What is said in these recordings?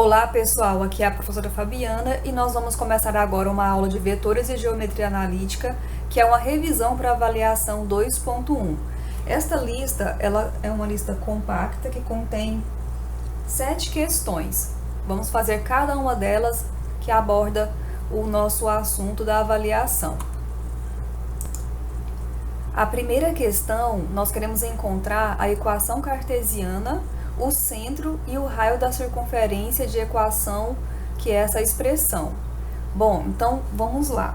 Olá pessoal, aqui é a professora Fabiana e nós vamos começar agora uma aula de vetores e geometria analítica, que é uma revisão para avaliação 2.1. Esta lista ela é uma lista compacta que contém 7 questões. Vamos fazer cada uma delas que aborda o nosso assunto da avaliação. A primeira questão, nós queremos encontrar a equação cartesiana, o centro e o raio da circunferência de equação, que é essa expressão. Bom, então vamos lá.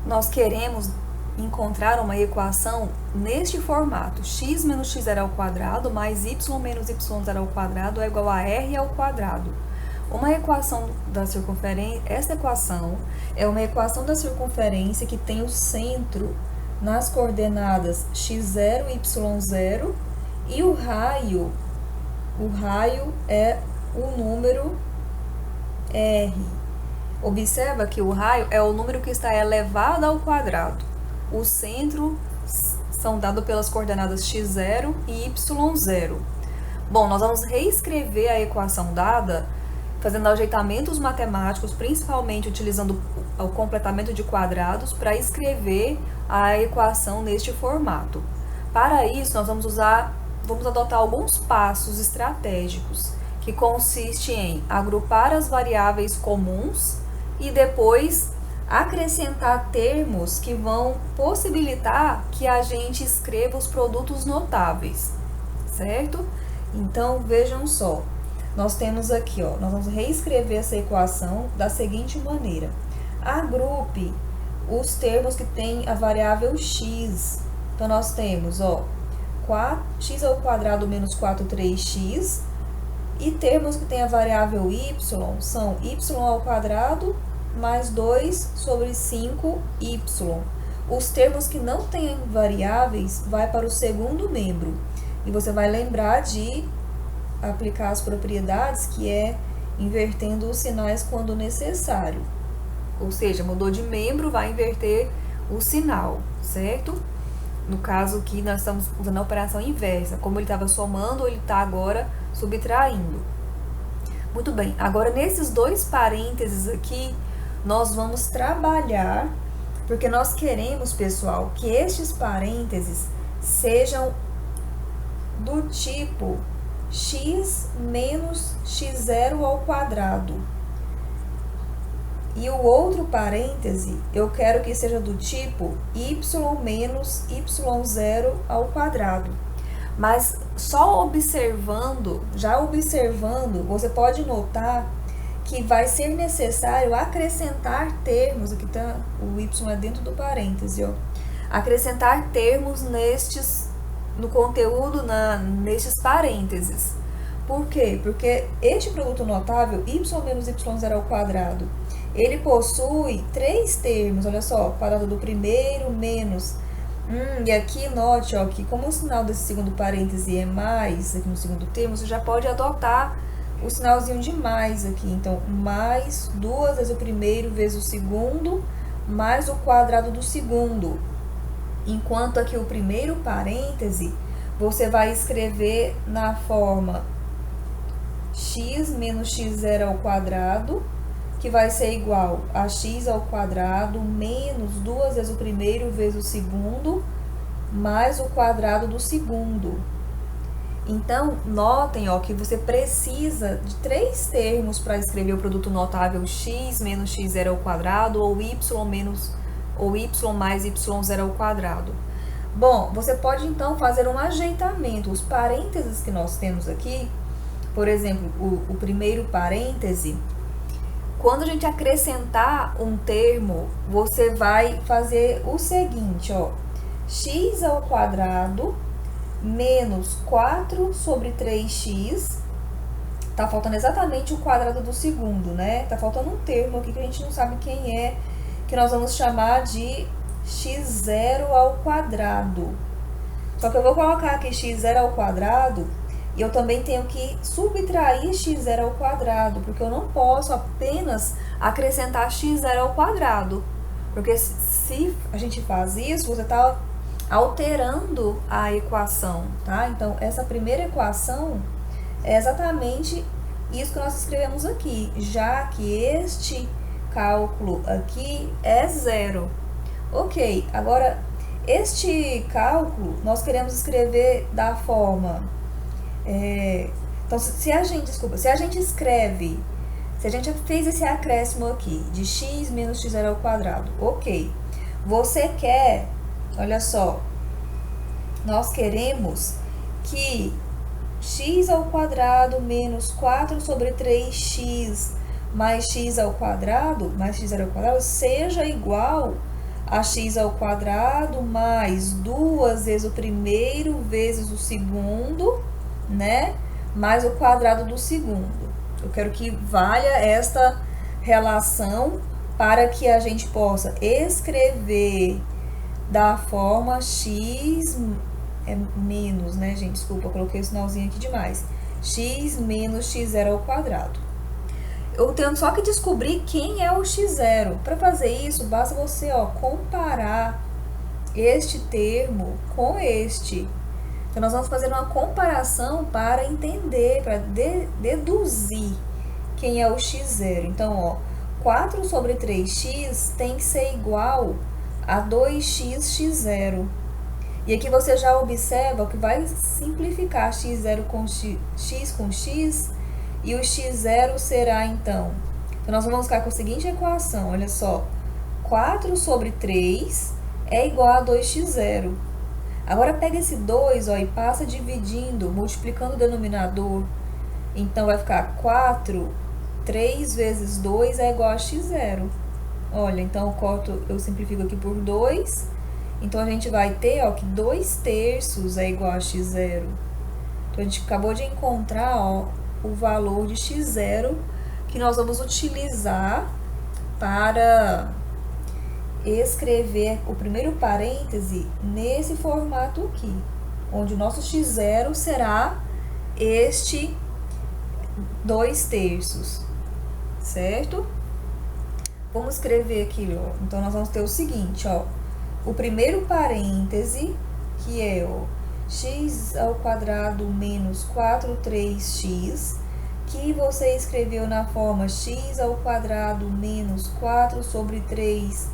Nós queremos encontrar uma equação neste formato: x menos x0 ao quadrado mais y menos y0 ao quadrado é igual a r ao quadrado. Uma equação da circunferência, essa equação é uma equação da circunferência que tem o centro nas coordenadas x0 e y0 e o raio é o número r. Observa que o raio é o número que está elevado ao quadrado. O centro são dados pelas coordenadas x0 e y0. Bom, nós vamos reescrever a equação dada fazendo ajeitamentos matemáticos, principalmente utilizando o completamento de quadrados para escrever a equação neste formato. Para isso, nós vamos adotar alguns passos estratégicos, que consiste em agrupar as variáveis comuns e depois acrescentar termos que vão possibilitar que a gente escreva os produtos notáveis, certo? Então, vejam só. Nós temos aqui, nós vamos reescrever essa equação da seguinte maneira. Agrupe os termos que tem a variável x. Então, nós temos, x ao quadrado menos 4,3x. E termos que tem a variável y são y ao quadrado mais 2 sobre 5y. Os termos que não têm variáveis vai para o segundo membro. E você vai lembrar de aplicar as propriedades, que é invertendo os sinais quando necessário. Ou seja, mudou de membro, vai inverter o sinal, certo? No caso aqui, nós estamos usando a operação inversa. Como ele estava somando, ele está agora subtraindo. Muito bem, agora nesses dois parênteses aqui, nós vamos trabalhar, porque nós queremos, pessoal, que estes parênteses sejam do tipo x menos x0 ao quadrado. E o outro parêntese, eu quero que seja do tipo y menos y0 ao quadrado. Mas só observando, você pode notar que vai ser necessário acrescentar termos, aqui tá, o y é dentro do parêntese, acrescentar termos no conteúdo, nestes parênteses. Por quê? Porque este produto notável, y menos y0 ao quadrado, ele possui 3 termos, olha só, quadrado do primeiro menos. E aqui note, que como o sinal desse segundo parêntese é mais, aqui no segundo termo, você já pode adotar o sinalzinho de mais aqui. Então, mais 2 vezes o primeiro vezes o segundo, mais o quadrado do segundo. Enquanto aqui o primeiro parêntese, você vai escrever na forma x menos x0 ao quadrado, que vai ser igual a x ao quadrado menos 2 vezes o primeiro vezes o segundo, mais o quadrado do segundo. Então, notem, que você precisa de 3 termos para escrever o produto notável x menos x0 ao quadrado ou y mais y0 ao quadrado. Bom, você pode então fazer um ajeitamento. Os parênteses que nós temos aqui, por exemplo, o primeiro parêntese, quando a gente acrescentar um termo, você vai fazer o seguinte, x ao quadrado menos 4 sobre 3x, tá faltando exatamente o quadrado do segundo, né? Tá faltando um termo aqui que a gente não sabe quem é, que nós vamos chamar de x0 ao quadrado. Só que eu vou colocar aqui x0 ao quadrado e eu também tenho que subtrair x0 ao quadrado, porque eu não posso apenas acrescentar x0 ao quadrado. Porque se a gente faz isso, você está alterando a equação, tá? Então, essa primeira equação é exatamente isso que nós escrevemos aqui, já que este cálculo aqui é zero. Ok, agora este cálculo nós queremos escrever da forma... então, se a gente escreve, se a gente fez esse acréscimo aqui de x menos x0 ao quadrado, ok. Você quer, olha só, nós queremos que x ao quadrado menos 4 sobre 3x mais x ao quadrado, mais x0 ao quadrado, seja igual a x ao quadrado mais 2 vezes o primeiro vezes o segundo, né? Mais o quadrado do segundo. Eu quero que valha esta relação para que a gente possa escrever da forma x menos, né, gente? Desculpa, eu coloquei o sinalzinho aqui demais. X menos x0 ao quadrado. Eu tenho só que descobrir quem é o x0. Para fazer isso, basta você, comparar este termo com este. Então, nós vamos fazer uma comparação para entender, para deduzir quem é o x0. Então, 4 sobre 3x tem que ser igual a 2x x0. E aqui você já observa que vai simplificar x0 com x, e o x0 será, então nós vamos ficar com a seguinte equação, olha só, 4 sobre 3 é igual a 2x0. Agora, pega esse 2, e passa dividindo, multiplicando o denominador. Então, vai ficar 4, 3 vezes 2 é igual a x0. Olha, então, eu simplifico aqui por 2. Então, a gente vai ter, que 2/3 é igual a x0. Então, a gente acabou de encontrar, o valor de x0 que nós vamos utilizar para escrever o primeiro parêntese nesse formato aqui, onde o nosso x0 será este 2/3, certo? Vamos escrever aqui, então nós vamos ter o seguinte, o primeiro parêntese, que é x ao quadrado menos 4/3x, que você escreveu na forma x ao quadrado menos 4 sobre 3x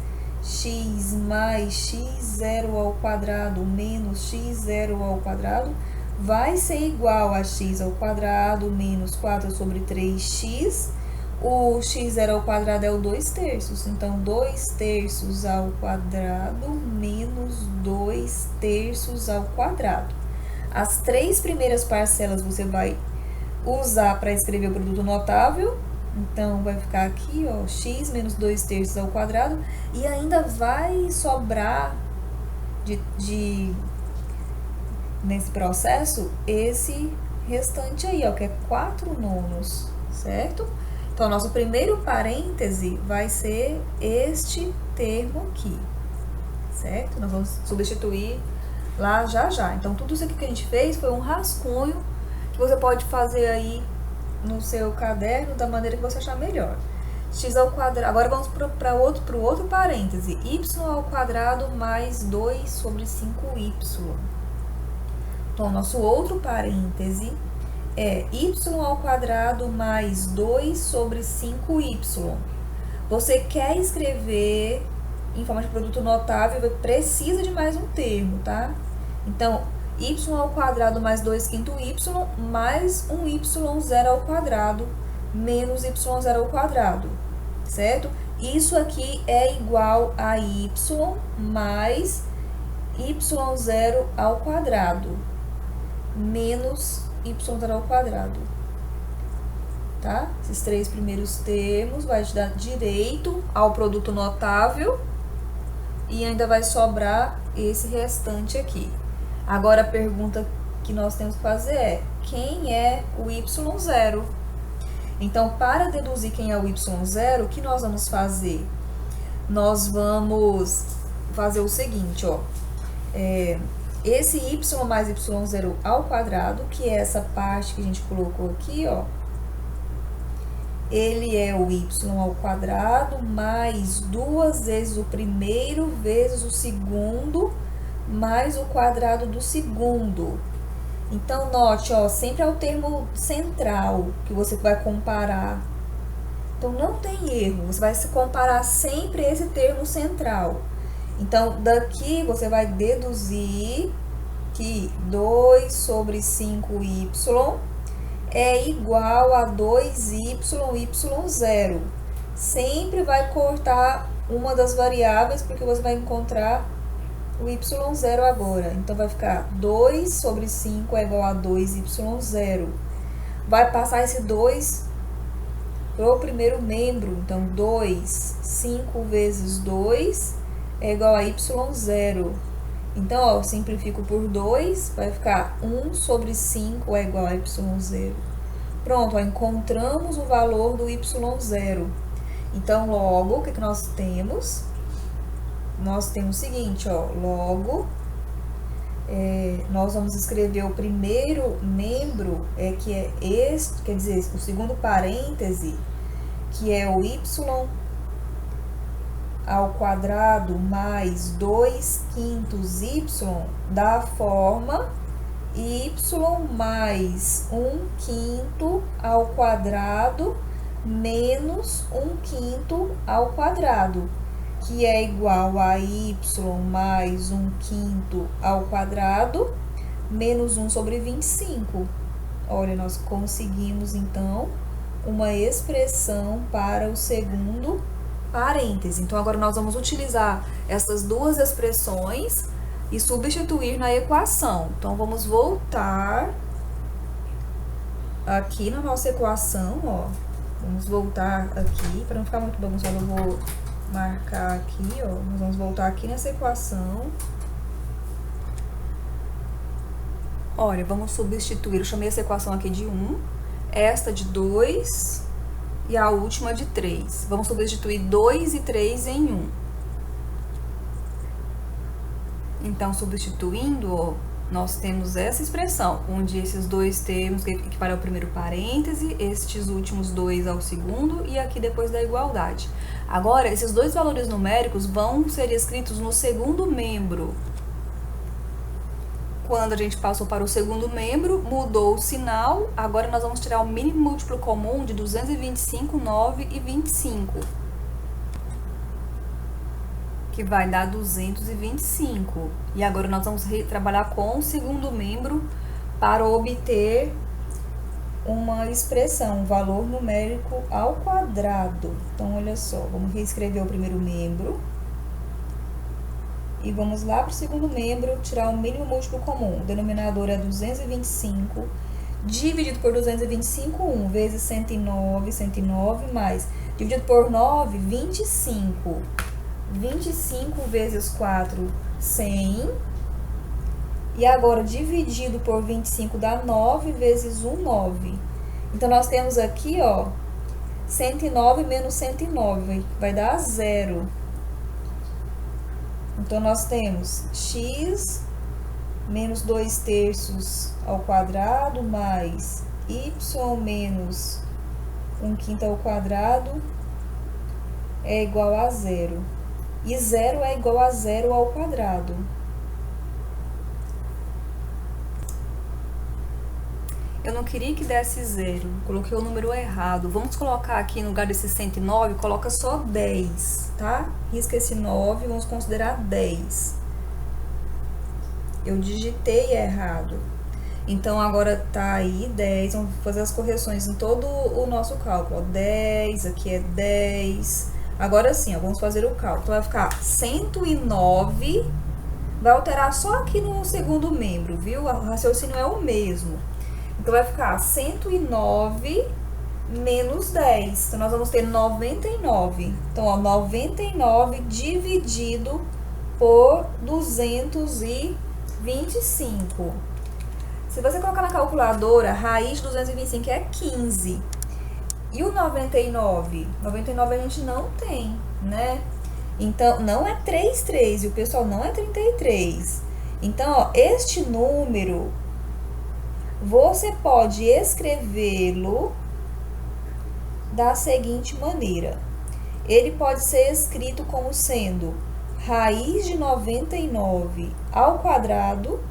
mais x0 ao quadrado menos x0 ao quadrado, vai ser igual a x ao quadrado menos 4 sobre 3x. O x0 ao quadrado é o 2/3, então 2/3 ao quadrado menos 2/3 ao quadrado. As 3 primeiras parcelas você vai usar para escrever o produto notável, então vai ficar aqui, x menos 2/3 ao quadrado, e ainda vai sobrar nesse processo esse restante aí, que é 4/9, certo? Então, nosso primeiro parêntese vai ser este termo aqui, certo? Nós vamos substituir lá já. Então, tudo isso aqui que a gente fez foi um rascunho que você pode fazer aí no seu caderno da maneira que você achar melhor. X ao quadrado. Agora, vamos para o outro parêntese. Y ao quadrado mais 2 sobre 5y. Então, nosso outro parêntese é y ao quadrado mais 2 sobre 5y. Você quer escrever em forma de produto notável, precisa de mais um termo, tá? Então, y ao quadrado mais 2/5y mais um y0 ao quadrado menos y0 ao quadrado, certo? Isso aqui é igual a y mais y0 ao quadrado menos y0 ao quadrado, tá? Esses 3 primeiros termos vai te dar direito ao produto notável e ainda vai sobrar esse restante aqui. Agora, a pergunta que nós temos que fazer é: quem é o y0? Então, para deduzir quem é o y0, o que nós vamos fazer? Nós vamos fazer o seguinte, esse y mais y0 ao quadrado, que é essa parte que a gente colocou aqui, ele é o y ao quadrado mais 2 vezes o primeiro vezes o segundo mais o quadrado do segundo. Então, note, ó, sempre é o termo central que você vai comparar. Então, não tem erro, você vai se comparar sempre esse termo central. Então, daqui você vai deduzir que 2 sobre 5y é igual a 2y, y0. Sempre vai cortar uma das variáveis, porque você vai encontrar o y0 agora. Então, vai ficar 2 sobre 5 é igual a 2y0. Vai passar esse 2 para o primeiro membro. Então, 5 vezes 2 é igual a y0. Então, ó, eu simplifico por 2, vai ficar 1 sobre 5 é igual a y0. Pronto, ó, encontramos o valor do y0. Então, logo, o que nós temos? Nós temos o seguinte, ó, logo, nós vamos escrever o primeiro membro, que é este, quer dizer, o segundo parêntese, que é o y ao quadrado mais 2/5 y, da forma y mais 1/5 ao quadrado menos 1/5 ao quadrado, que é igual a y mais 1/5 ao quadrado menos 1 sobre 25. Olha, nós conseguimos, então, uma expressão para o segundo parêntese. Então, agora nós vamos utilizar essas duas expressões e substituir na equação. Então, vamos voltar aqui na nossa equação, ó. Vamos voltar aqui, para não ficar muito bagunçado, eu vou marcar aqui, ó. Nós vamos voltar aqui nessa equação. Olha, vamos substituir, eu chamei essa equação aqui de 1, esta de 2 e a última de 3. Vamos substituir 2 e 3 em 1. Então, substituindo, ó, nós temos essa expressão, onde esses dois termos que equiparam ao primeiro parêntese, estes últimos dois ao segundo e aqui depois da igualdade. Agora, esses dois valores numéricos vão ser escritos no segundo membro. Quando a gente passou para o segundo membro, mudou o sinal. Agora, nós vamos tirar o mínimo múltiplo comum de 225, 9 e 25. Que vai dar 225. E agora, nós vamos trabalhar com o segundo membro para obter uma expressão, um valor numérico ao quadrado. Então, olha só, vamos reescrever o primeiro membro. E vamos lá para o segundo membro, tirar o mínimo múltiplo comum. O denominador é 225, dividido por 225, 1 vezes 109, 109, mais, dividido por 9, 25. 25 vezes 4, 100. E agora, dividido por 25 dá 9 vezes 1, 9. Então, nós temos aqui, ó, 109 menos 109, vai dar 0. Então, nós temos x menos 2/3 ao quadrado mais y menos 1/5 ao quadrado é igual a 0. E 0 é igual a 0 ao quadrado. Eu não queria que desse 0, coloquei o número errado. Vamos colocar aqui no lugar desse 109, coloca só 10, tá? Risca esse 9, vamos considerar 10. Eu digitei errado. Então, agora tá aí 10, vamos fazer as correções em todo o nosso cálculo. Ó, 10, aqui é 10. Agora sim, ó, vamos fazer o cálculo. Vai ficar 109, vai alterar só aqui no segundo membro, viu? O raciocínio é o mesmo. Então, vai ficar 109 menos 10. Então, nós vamos ter 99. Então, ó, 99 dividido por 225. Se você colocar na calculadora, raiz de 225 é 15. E o 99? 99 a gente não tem, né? Então, não é 33 e o pessoal não é 33. Então, ó, este número, você pode escrevê-lo da seguinte maneira. Ele pode ser escrito como sendo raiz de 99 ao quadrado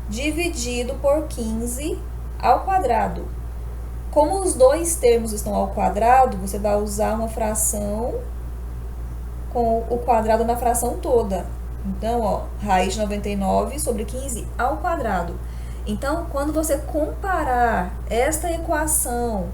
dividido por 15 ao quadrado. Como os dois termos estão ao quadrado, você vai usar uma fração com o quadrado na fração toda. Então, ó, raiz de 99 sobre 15 ao quadrado. Então, quando você comparar esta equação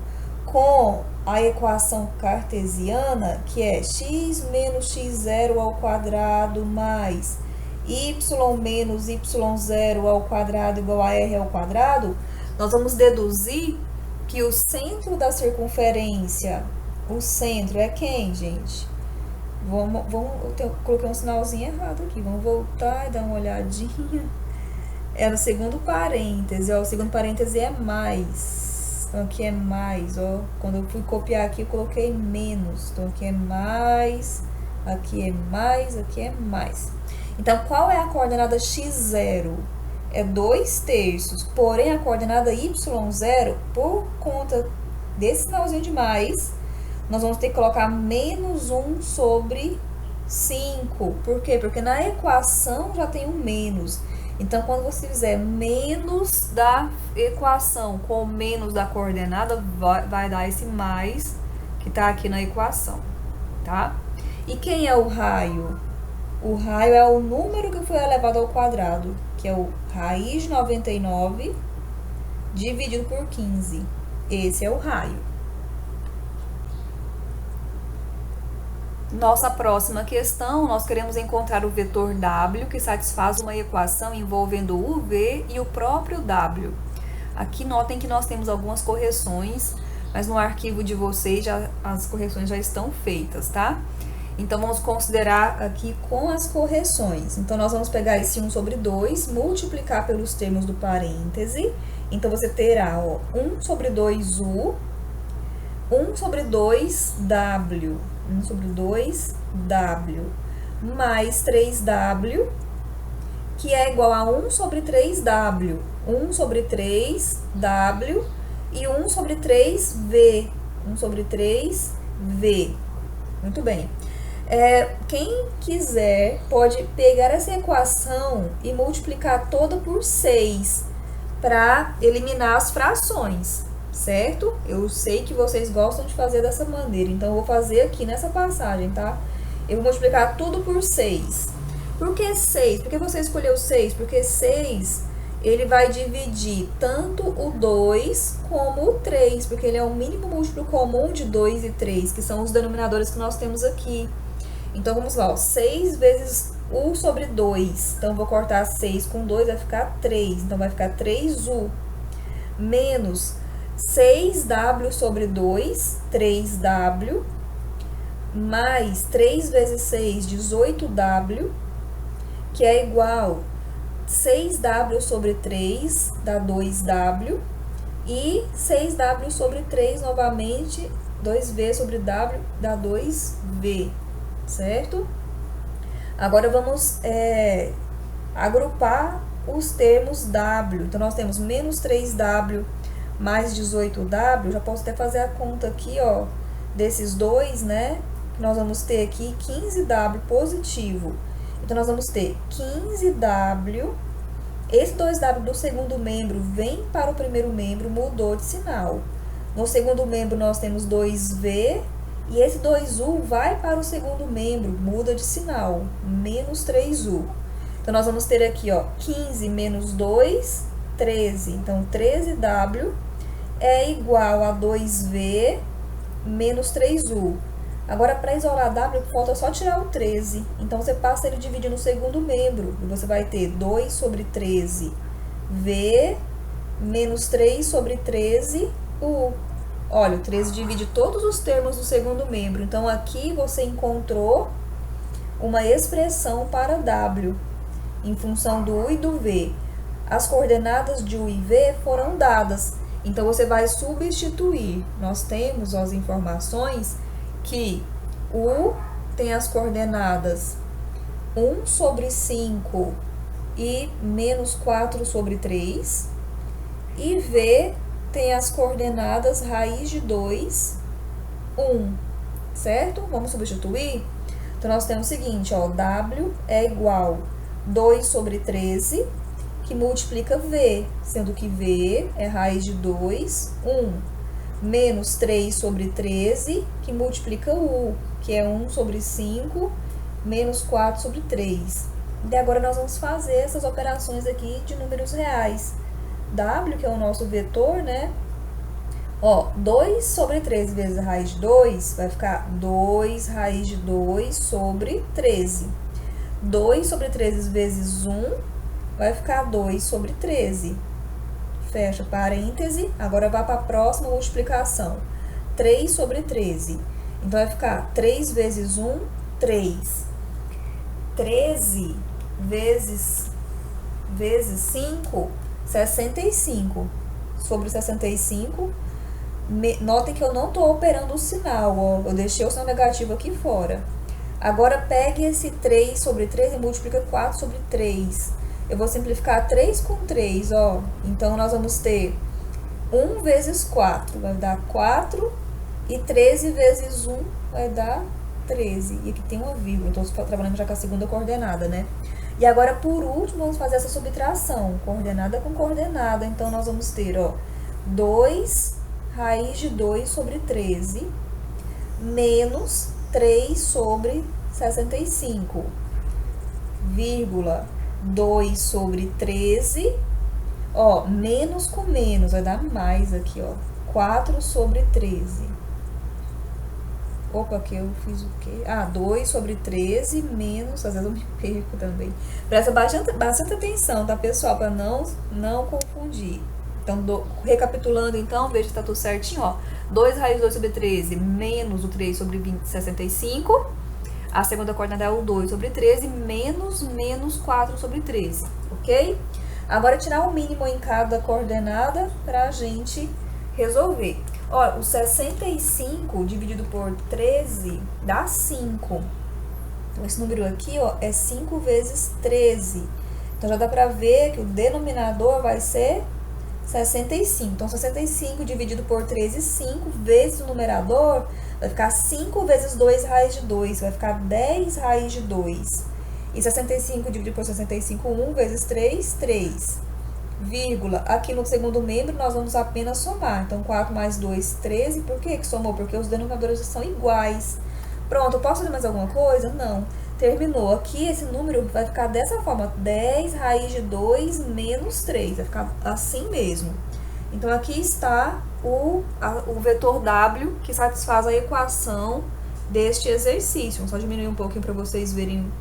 com a equação cartesiana, que é x menos x0 ao quadrado mais y menos y0 ao quadrado igual a r ao quadrado, nós vamos deduzir que o centro da circunferência, o centro é quem, gente? Eu coloquei um sinalzinho errado aqui. Vamos voltar e dar uma olhadinha. É no segundo parêntese, ó. O segundo parêntese é mais. Então, aqui é mais, ó. Quando eu fui copiar aqui, eu coloquei menos. Então, aqui é mais, aqui é mais, aqui é mais. Então, qual é a coordenada x0? É 2/3. Porém, a coordenada y0, por conta desse sinalzinho de mais, nós vamos ter que colocar menos 1 sobre 5. Por quê? Porque na equação já tem um menos. Então, quando você fizer menos da equação com menos da coordenada, vai dar esse mais que está aqui na equação, tá? E quem é o raio? O raio é o número que foi elevado ao quadrado, que é o raiz de 99 dividido por 15. Esse é o raio. Nossa próxima questão, nós queremos encontrar o vetor W que satisfaz uma equação envolvendo o V e o próprio W. Aqui notem que nós temos algumas correções, mas no arquivo de vocês as correções já estão feitas, tá? Então, vamos considerar aqui com as correções. Então, nós vamos pegar esse 1 sobre 2, multiplicar pelos termos do parêntese. Então, você terá, ó, 1 sobre 2U, 1 sobre 2W, 1 sobre 2W, mais 3W, que é igual a 1 sobre 3W, 1 sobre 3W e 1 sobre 3V, 1 sobre 3V. Muito bem. Quem quiser pode pegar essa equação e multiplicar toda por 6 para eliminar as frações, certo? Eu sei que vocês gostam de fazer dessa maneira, então eu vou fazer aqui nessa passagem, tá? Eu vou multiplicar tudo por 6. Por que 6? Por que você escolheu 6? Porque 6, ele vai dividir tanto o 2 como o 3, porque ele é o mínimo múltiplo comum de 2 e 3, que são os denominadores que nós temos aqui. Então, vamos lá, ó, 6 vezes U sobre 2. Então, eu vou cortar 6 com 2, vai ficar 3. Então, vai ficar 3U. Menos 6W sobre 2, 3W. Mais 3 vezes 6, 18W. Que é igual 6W sobre 3, dá 2W. E 6W sobre 3 novamente, 2V sobre W, dá 2V. Certo? Agora vamos agrupar os termos W. Então, nós temos menos 3W mais 18W. Já posso até fazer a conta aqui, ó, desses dois, né? Nós vamos ter aqui 15W positivo. Então, nós vamos ter 15W. Esse 2W do segundo membro vem para o primeiro membro, mudou de sinal. No segundo membro, nós temos 2V. E esse 2U vai para o segundo membro, muda de sinal, menos 3U. Então, nós vamos ter aqui, ó, 15 menos 2, 13. Então, 13W é igual a 2V menos 3U. Agora, para isolar W, falta só tirar o 13. Então, você passa ele a dividir no segundo membro. E você vai ter 2 sobre 13, V menos 3 sobre 13, U. Olha, o 13 divide todos os termos do segundo membro. Então, aqui você encontrou uma expressão para W, em função do U e do V. As coordenadas de U e V foram dadas. Então, você vai substituir. Nós temos as informações que U tem as coordenadas 1 sobre 5 e menos 4 sobre 3. E V tem as coordenadas raiz de 2, 1, certo? Vamos substituir? Então, nós temos o seguinte, ó, W é igual a 2 sobre 13, que multiplica V, sendo que V é raiz de 2, 1, menos 3 sobre 13, que multiplica U, que é 1 sobre 5, menos 4 sobre 3. E agora nós vamos fazer essas operações aqui de números reais. W, que é o nosso vetor, né? Ó, 2 sobre 13 vezes a raiz de 2 vai ficar 2 raiz de 2 sobre 13. 2 sobre 13 vezes 1 vai ficar 2 sobre 13. Fecha parêntese. Agora vai para a próxima multiplicação. 3 sobre 13. Então, vai ficar 3 vezes 1, 3. 13 vezes 5, 65. Sobre 65. Notem que eu não estou operando o sinal, ó. Eu deixei o sinal negativo aqui fora. Agora, pegue esse 3 sobre 3 e multiplica 4 sobre 3. Eu vou simplificar 3 com 3, ó. Então, nós vamos ter 1 vezes 4, vai dar 4. E 13 vezes 1 vai dar 13. E aqui tem uma vírgula, então estou trabalhando já com a segunda coordenada, né? E agora, por último, vamos fazer essa subtração. Coordenada com coordenada. Então, nós vamos ter, ó, 2 raiz de 2 sobre 13, menos 3 sobre 65, vírgula, 2 sobre 13, ó, menos com menos, vai dar mais aqui, ó, 4 sobre 13. Opa, aqui eu fiz o quê? Ah, 2 sobre 13 menos, às vezes eu me perco também. Presta bastante atenção, tá, pessoal, para não confundir. Então, recapitulando, então, veja se tá tudo certinho, ó. 2 raiz de 2 sobre 13 menos o 3 sobre 65. A segunda coordenada é o 2 sobre 13 menos 4 sobre 13, ok? Agora, tirar o mínimo em cada coordenada pra gente resolver. Ó, o 65 dividido por 13 dá 5. Então, esse número aqui, ó, é 5 vezes 13. Então, já dá pra ver que o denominador vai ser 65. Então, 65 dividido por 13, 5 vezes o numerador, vai ficar 5 vezes 2 raiz de 2, vai ficar 10 raiz de 2. E 65 dividido por 65, 1 vezes 3, 3. Vírgula, aqui no segundo membro nós vamos apenas somar. Então, 4 mais 2, 13. Por que somou? Porque os denominadores são iguais. Pronto, eu posso fazer mais alguma coisa? Não. Terminou. Aqui, esse número vai ficar dessa forma. 10 raiz de 2 menos 3. Vai ficar assim mesmo. Então, aqui está o vetor W, que satisfaz a equação deste exercício. Vou só diminuir um pouquinho para vocês verem,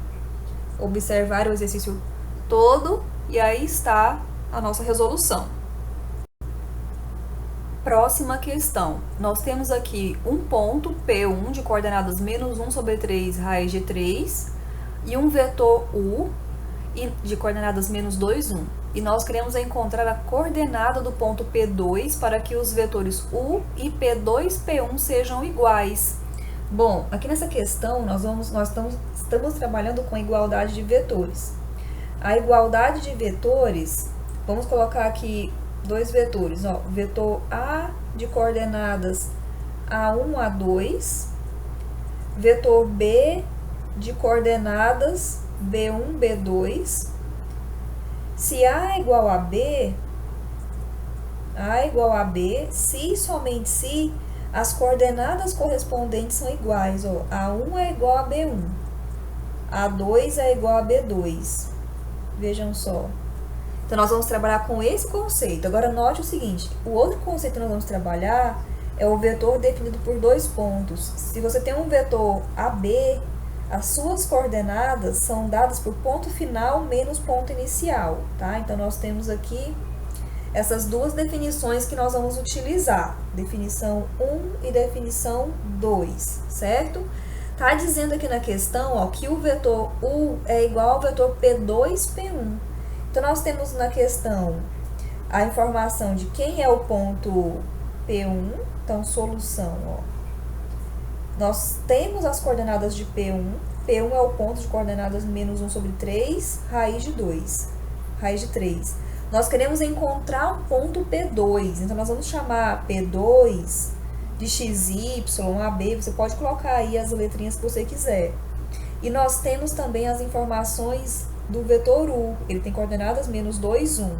observarem o exercício todo. E aí está a nossa resolução. Próxima questão. Nós temos aqui um ponto P1 de coordenadas menos 1 sobre 3 raiz de 3 e um vetor U de coordenadas menos 2, 1. E nós queremos encontrar a coordenada do ponto P2 para que os vetores U e P2, P1 sejam iguais. Bom, aqui nessa questão nós estamos trabalhando com a igualdade de vetores. A igualdade de vetores, vamos colocar aqui dois vetores, ó, o vetor A de coordenadas A1, A2, vetor B de coordenadas B1, B2. Se A é igual a B, se e somente se as coordenadas correspondentes são iguais, ó, A1 é igual a B1, A2 é igual a B2. Vejam só. Então, nós vamos trabalhar com esse conceito. Agora, note o seguinte, o outro conceito que nós vamos trabalhar é o vetor definido por dois pontos. Se você tem um vetor AB, as suas coordenadas são dadas por ponto final menos ponto inicial, tá? Então, nós temos aqui essas duas definições que nós vamos utilizar. Definição 1 e definição 2, certo? Tá dizendo aqui na questão, ó, que o vetor U é igual ao vetor P2, P1. Então, nós temos na questão a informação de quem é o ponto P1. Então, solução, ó. Nós temos as coordenadas de P1. P1 é o ponto de coordenadas menos 1 sobre 3, raiz de 2, raiz de 3. Nós queremos encontrar um ponto P2. Então, nós vamos chamar P2 de XY, AB. Você pode colocar aí as letrinhas que você quiser. E nós temos também as informações do vetor U. Ele tem coordenadas menos 2, 1.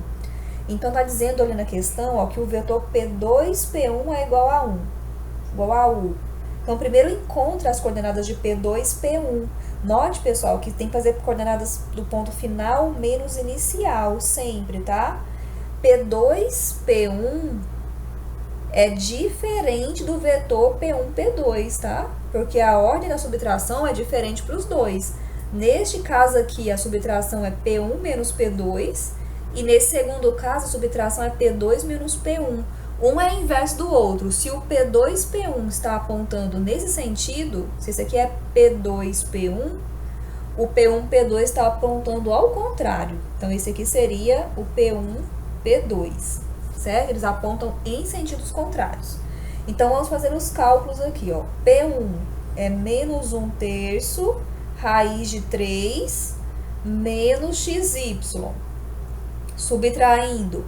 Então, está dizendo ali na questão, ó, que o vetor P2, P1 é igual a 1, igual a U. Então, primeiro encontra as coordenadas de P2, P1. Note, pessoal, que tem que fazer coordenadas do ponto final menos inicial, sempre, tá? P2, P1 é diferente do vetor P1, P2, tá? Porque a ordem da subtração é diferente para os dois. Neste caso aqui, a subtração é P1 menos P2. E nesse segundo caso, a subtração é P2 menos P1. Um é inverso do outro. Se o P2, P1 está apontando nesse sentido, se esse aqui é P2, P1, o P1, P2 está apontando ao contrário. Então, esse aqui seria o P1, P2, certo? Eles apontam em sentidos contrários. Então, vamos fazer os cálculos aqui, ó. P1 é menos 1/3 raiz de 3 menos xy. Subtraindo,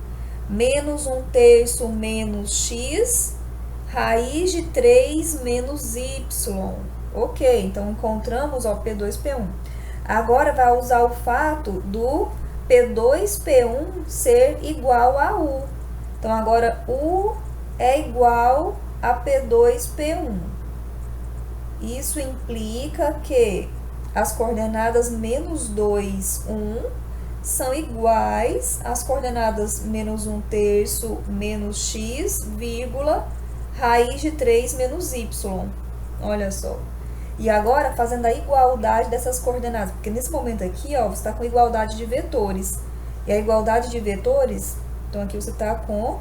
menos 1/3 menos x, raiz de 3 menos y. Ok, então encontramos o P2, P1. Agora, vai usar o fato do P2, P1 ser igual a U. Então, agora, U é igual a P2, P1. Isso implica que as coordenadas menos 2, 1 são iguais às coordenadas menos 1/3 menos x, vírgula, raiz de 3 menos y. Olha só. E agora, fazendo a igualdade dessas coordenadas, porque nesse momento aqui, ó, você está com igualdade de vetores. E a igualdade de vetores, então aqui você está com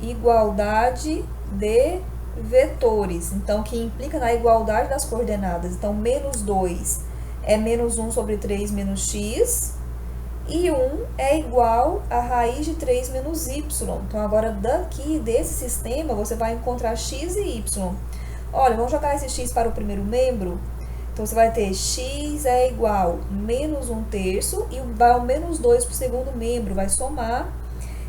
igualdade de vetores. Então, que implica na igualdade das coordenadas. Então, menos 2 é menos 1/3 menos x. E 1 é igual a raiz de 3 menos y. Então, agora daqui, desse sistema, você vai encontrar x e y. Olha, vamos jogar esse x para o primeiro membro. Então, você vai ter x é igual a menos 1/3 e vai ao menos 2 para o segundo membro, vai somar.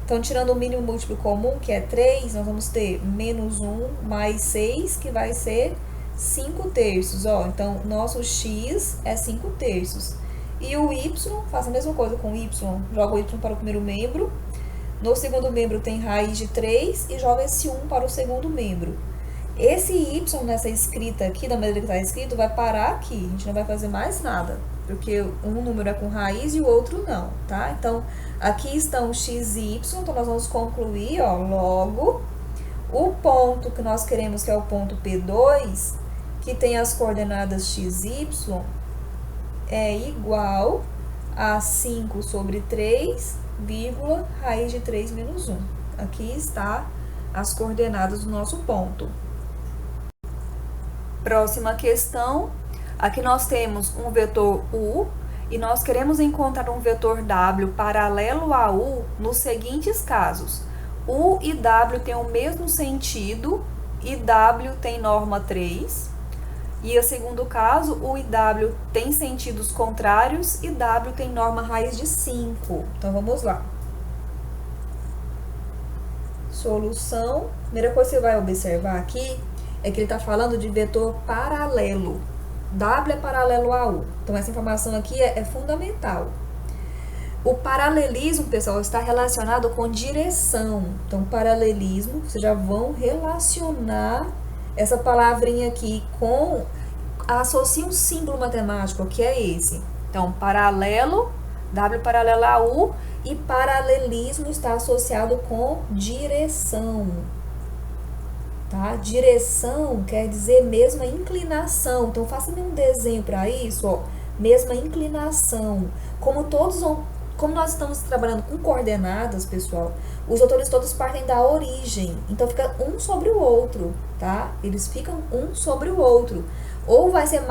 Então, tirando o mínimo múltiplo comum, que é 3, nós vamos ter menos 1 mais 6, que vai ser 5/3. Ó, então, nosso x é 5/3. E o y, faça a mesma coisa com o y, joga o y para o primeiro membro. No segundo membro tem raiz de 3 e joga esse 1 para o segundo membro. Esse y nessa escrita aqui, da maneira que está escrito, vai parar aqui. A gente não vai fazer mais nada, porque um número é com raiz e o outro não, tá? Então, aqui estão x e y, então nós vamos concluir, ó, logo, o ponto que nós queremos, que é o ponto P2, que tem as coordenadas x e y, é igual a 5/3, vírgula, raiz de 3 menos 1. Aqui está as coordenadas do nosso ponto. Próxima questão. Aqui nós temos um vetor U e nós queremos encontrar um vetor W paralelo a U nos seguintes casos. U e W têm o mesmo sentido e W tem norma 3. E o segundo caso, U e W tem sentidos contrários e W tem norma raiz de 5. Então, vamos lá. Solução. Primeira coisa que você vai observar aqui é que ele está falando de vetor paralelo. W é paralelo a U. Então, essa informação aqui é fundamental. O paralelismo, pessoal, está relacionado com direção. Então, paralelismo, vocês já vão relacionar essa palavrinha aqui associa um símbolo matemático, que é esse. Então, paralelo, W paralelo a U, e paralelismo está associado com direção. Tá? Direção quer dizer mesma inclinação. Então, faça-me um desenho para isso, ó. Mesma inclinação. Como nós estamos trabalhando com coordenadas, pessoal, os vetores todos partem da origem. Então, fica um sobre o outro, tá? Eles ficam um sobre o outro. Ou vai ser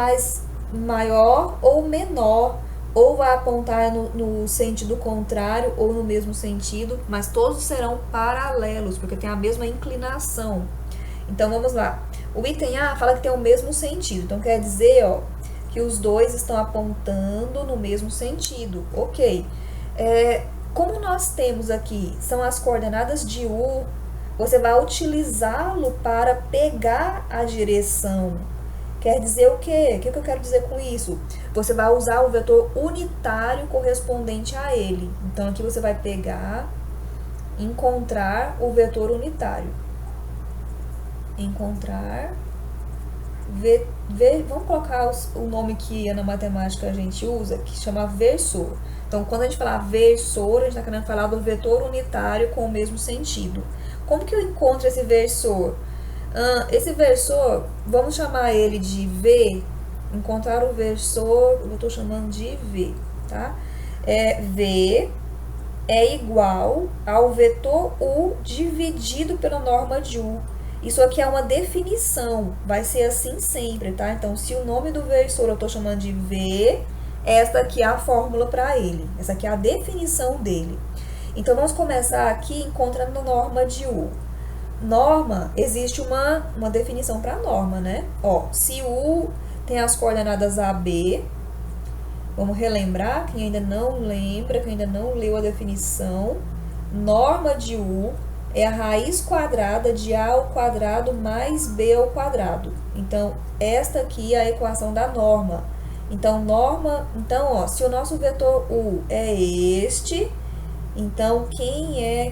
maior ou menor, ou vai apontar no sentido contrário ou no mesmo sentido, mas todos serão paralelos, porque tem a mesma inclinação. Então, vamos lá. O item A fala que tem o mesmo sentido. Então, quer dizer, ó, que os dois estão apontando no mesmo sentido. Ok. Como nós temos aqui, são as coordenadas de U, você vai utilizá-lo para pegar a direção. quer dizer o quê? O que eu quero dizer com isso? Você vai usar o vetor unitário correspondente a ele. Então, aqui você vai pegar, encontrar o vetor unitário. Encontrar, vamos colocar o nome que na matemática a gente usa, que chama versor. Então, quando a gente falar versor, a gente está querendo falar do vetor unitário com o mesmo sentido. Como que eu encontro esse versor? Esse versor, vamos chamar ele de V. Encontrar o versor, eu estou chamando de V, tá? V é igual ao vetor U dividido pela norma de U. Isso aqui é uma definição, vai ser assim sempre, tá? Então, se o nome do versor eu estou chamando de V, esta aqui é a fórmula para ele. Essa aqui é a definição dele. Então, vamos começar aqui encontrando a norma de U. Norma, existe uma definição para norma, né? Ó, se U tem as coordenadas AB, vamos relembrar, quem ainda não lembra, quem ainda não leu a definição, norma de U é a raiz quadrada de A ao quadrado mais B ao quadrado. Então, esta aqui é a equação da norma. Então, ó, se o nosso vetor U é este, então,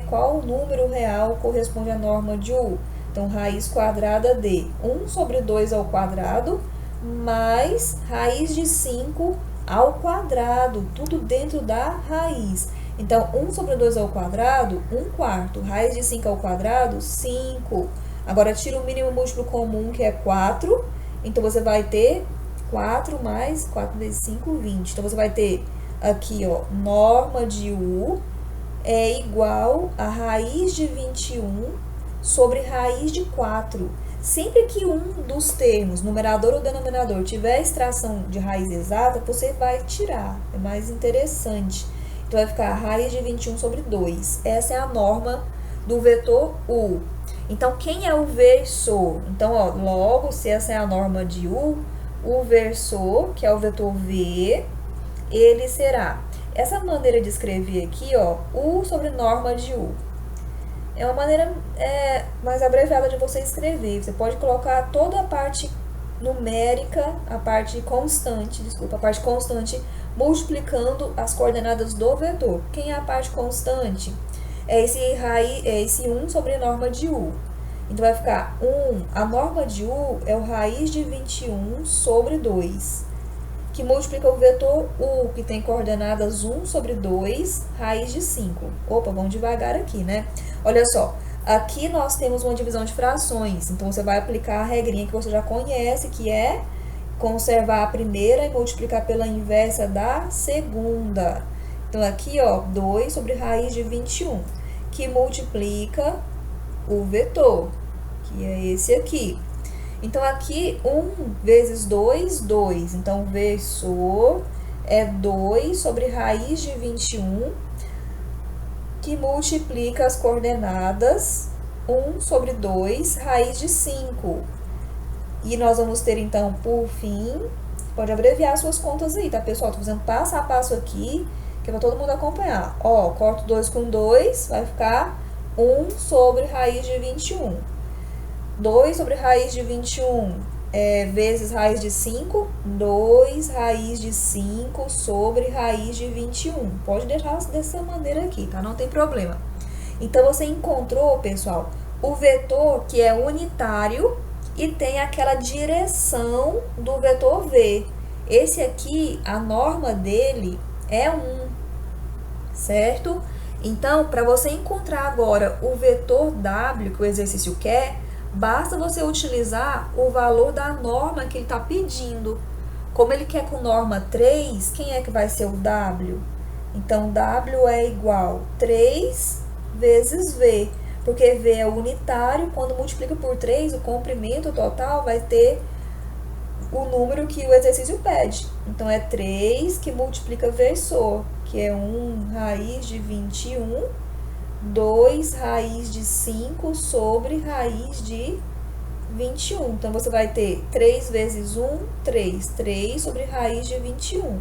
qual número real corresponde à norma de U? Então, raiz quadrada de 1 sobre 2 ao quadrado, mais raiz de 5 ao quadrado, tudo dentro da raiz. Então, 1 sobre 2 ao quadrado, 1/4. Raiz de 5 ao quadrado, 5. Agora, tira o mínimo múltiplo comum, que é 4. Então, você vai ter 4 mais 4 vezes 5, 20. Então, você vai ter aqui, ó, norma de U é igual a raiz de 21 sobre raiz de 4. Sempre que um dos termos, numerador ou denominador, tiver extração de raiz exata, você vai tirar. É mais interessante. Então, vai ficar raiz de 21 sobre 2. Essa é a norma do vetor U. Então, quem é o versor? Então, ó, logo, se essa é a norma de U, o versor, que é o vetor V, ele será... Essa maneira de escrever aqui, ó, U sobre norma de U. É uma maneira mais abreviada de você escrever. Você pode colocar toda a parte numérica, a parte constante, multiplicando as coordenadas do vetor. Quem é a parte constante? É esse 1 sobre norma de U. Então, vai ficar 1, a norma de U é o raiz de 21 sobre 2. Que multiplica o vetor U, que tem coordenadas 1 sobre 2, raiz de 5. Opa, vamos devagar aqui, né? Olha só, aqui nós temos uma divisão de frações, então você vai aplicar a regrinha que você já conhece, que é conservar a primeira e multiplicar pela inversa da segunda. Então, aqui, ó, 2 sobre raiz de 21, que multiplica o vetor, que é esse aqui. Então, aqui, 1 vezes 2, 2. Então, o versor é 2 sobre raiz de 21, que multiplica as coordenadas 1 sobre 2, raiz de 5. E nós vamos ter, então, por fim, pode abreviar suas contas aí, tá, pessoal? Tô fazendo passo a passo aqui, que é pra todo mundo acompanhar. Ó, corto 2 com 2, vai ficar 1 sobre raiz de 21. 2 sobre raiz de 21 vezes raiz de 5, 2 raiz de 5 sobre raiz de 21. Pode deixar dessa maneira aqui, tá? Não tem problema. Então, você encontrou, pessoal, o vetor que é unitário e tem aquela direção do vetor V. Esse aqui, a norma dele é 1, certo? Então, para você encontrar agora o vetor W que o exercício quer, basta você utilizar o valor da norma que ele está pedindo. Como ele quer com norma 3, quem é que vai ser o W? Então, W é igual a 3 vezes V, porque V é unitário, quando multiplica por 3, o comprimento total vai ter o número que o exercício pede. Então, é 3 que multiplica versor, que é 1 raiz de 21, 2 raiz de 5 sobre raiz de 21. Então, você vai ter 3 vezes 1, 3. 3 sobre raiz de 21.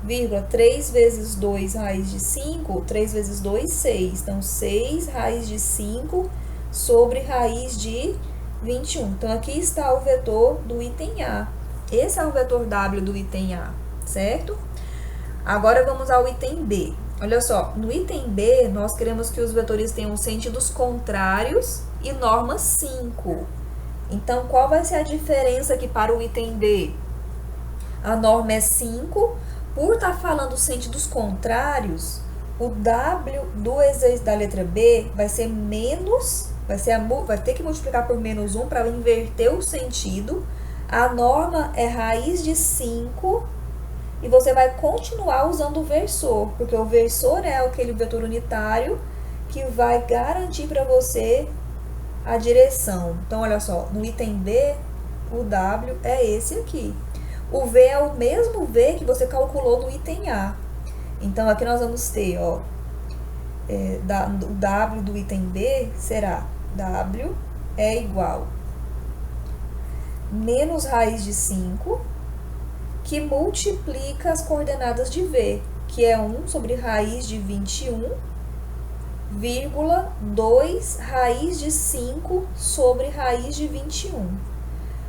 Vírgula, 3 vezes 2 raiz de 5. 3 vezes 2, 6. Então, 6 raiz de 5 sobre raiz de 21. Então, aqui está o vetor do item A. Esse é o vetor W do item A, certo? Agora vamos ao item B. Olha só, no item B, nós queremos que os vetores tenham sentidos contrários e norma 5. Então, qual vai ser a diferença aqui para o item B? A norma é 5. Por estar falando sentidos contrários, o W do exercício da letra B vai ser menos, vai ter que multiplicar por menos 1 para inverter o sentido. A norma é raiz de 5 e você vai continuar usando o versor, porque o versor é aquele vetor unitário que vai garantir para você a direção. Então, olha só, no item B, o W é esse aqui. O V é o mesmo V que você calculou no item A. Então, aqui nós vamos ter, ó, o W do item B será W é igual menos raiz de 5, que multiplica as coordenadas de V, que é 1 sobre raiz de 21, vírgula 2 raiz de 5 sobre raiz de 21.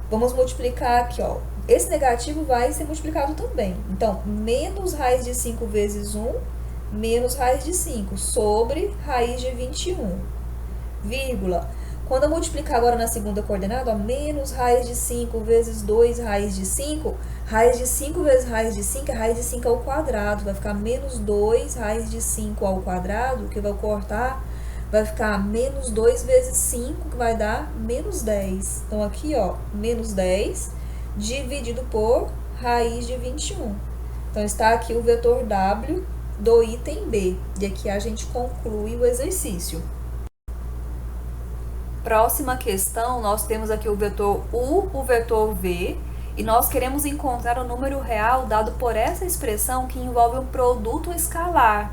Vamos multiplicar aqui, ó. Esse negativo vai ser multiplicado também. Então, menos raiz de 5 vezes 1, menos raiz de 5 sobre raiz de 21, vírgula. Quando eu multiplicar agora na segunda coordenada, ó, menos raiz de 5 vezes 2 raiz de 5, raiz de 5 vezes raiz de 5 é raiz de 5 ao quadrado. Vai ficar menos 2 raiz de 5 ao quadrado, que vai cortar, vai ficar menos 2 vezes 5, que vai dar menos 10. Então, aqui, ó, menos 10 dividido por raiz de 21. Então, está aqui o vetor W do item B. E aqui a gente conclui o exercício. Próxima questão, nós temos aqui o vetor U, o vetor V, e nós queremos encontrar o número real dado por essa expressão que envolve um produto escalar.